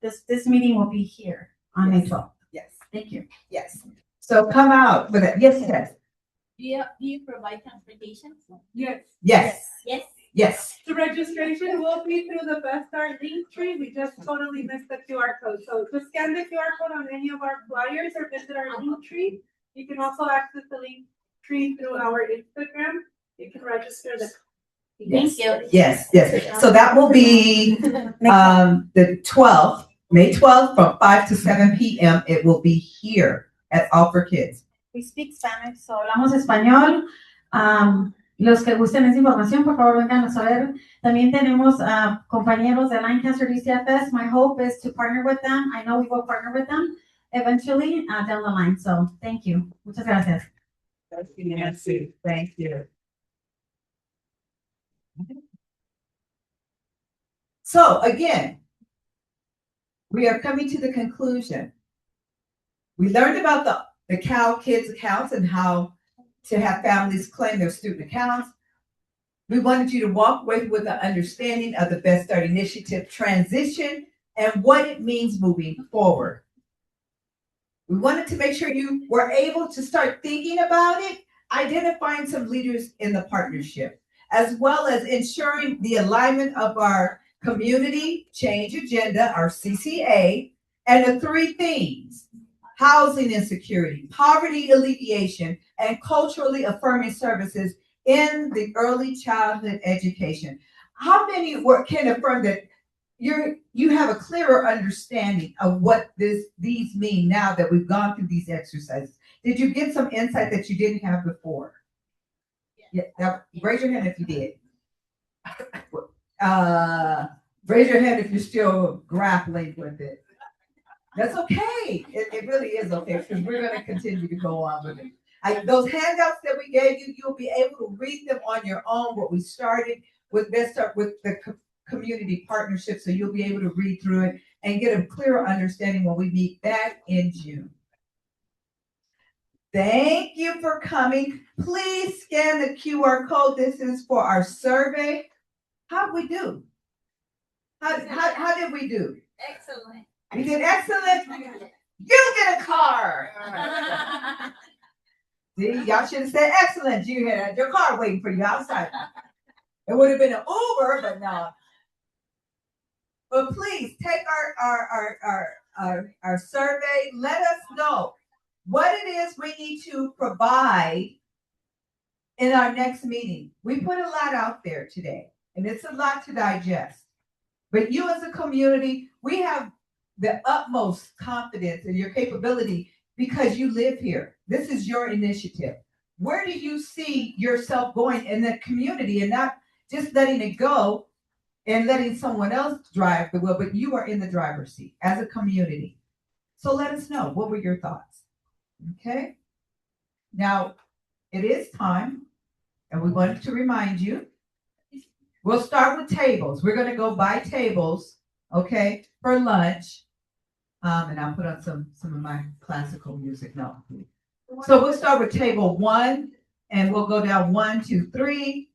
This meeting will be here on May 12th. Yes, Thank you. yes. So come out with it. Yes, yes, Do you provide transportation? Yes. yes, Yes. yes. The registration will be through the Best Start link tree. We just totally missed the QR code. So just scan the QR code on any of our flyers or visit our link tree. You can also access the link tree through our Instagram. You can register the. Thank you. Yes, yes. So that will be the 12th, May 12th from 5 to 7 p.m. It will be here at All for Kids. We speak Spanish, so hablamos español. Los que gusten esa información, por favor, vengan a saber. También tenemos compañeros de Lancaster DCFS. My hope is to partner with them. I know we will partner with them eventually down the line. So thank you. Muchas gracias. Thank you, Nancy. Thank you. So again, we are coming to the conclusion. We learned about the Cal Kids accounts and how to have families claim their student accounts. We wanted you to walk away with an understanding of the Best Start Initiative transition and what it means moving forward. We wanted to make sure you were able to start thinking about it, identifying some leaders in the partnership, as well as ensuring the alignment of our community change agenda, our CCA, and the 3 themes: housing insecurity, poverty alleviation, and culturally affirming services in the early childhood education. How many can affirm that you have a clearer understanding of what these mean now that we've gone through these exercises? Did you get some insight that you didn't have before? Yeah, raise your hand if you did. Raise your hand if you're still grappling with it. That's okay. It really is okay because we're going to continue to go on with it. Those handouts that we gave you, you'll be able to read them on your own. What we started with Best Start with the community partnership, so you'll be able to read through it and get a clearer understanding when we meet back in June. Thank you for coming. Please scan the QR code. This is for our survey. How'd we do? How did we do? Excellent. We did excellent. You get a car. See, y'all should have said excellent. You had your car waiting for you outside. It would have been an Uber, but no. But please take our survey. Let us know what it is we need to provide in our next meeting. We put a lot out there today, and it's a lot to digest. But you as a community, we have the utmost confidence in your capability because you live here. This is your initiative. Where do you see yourself going in the community and not just letting it go and letting someone else drive the wheel, but you are in the driver's seat as a community. So let us know. What were your thoughts? Okay. Now, it is time, and we wanted to remind you, we'll start with tables. We're going to go by tables, okay, for lunch. And I'll put on some of my classical music now. So we'll start with table 1, and we'll go down 1, 2, 3.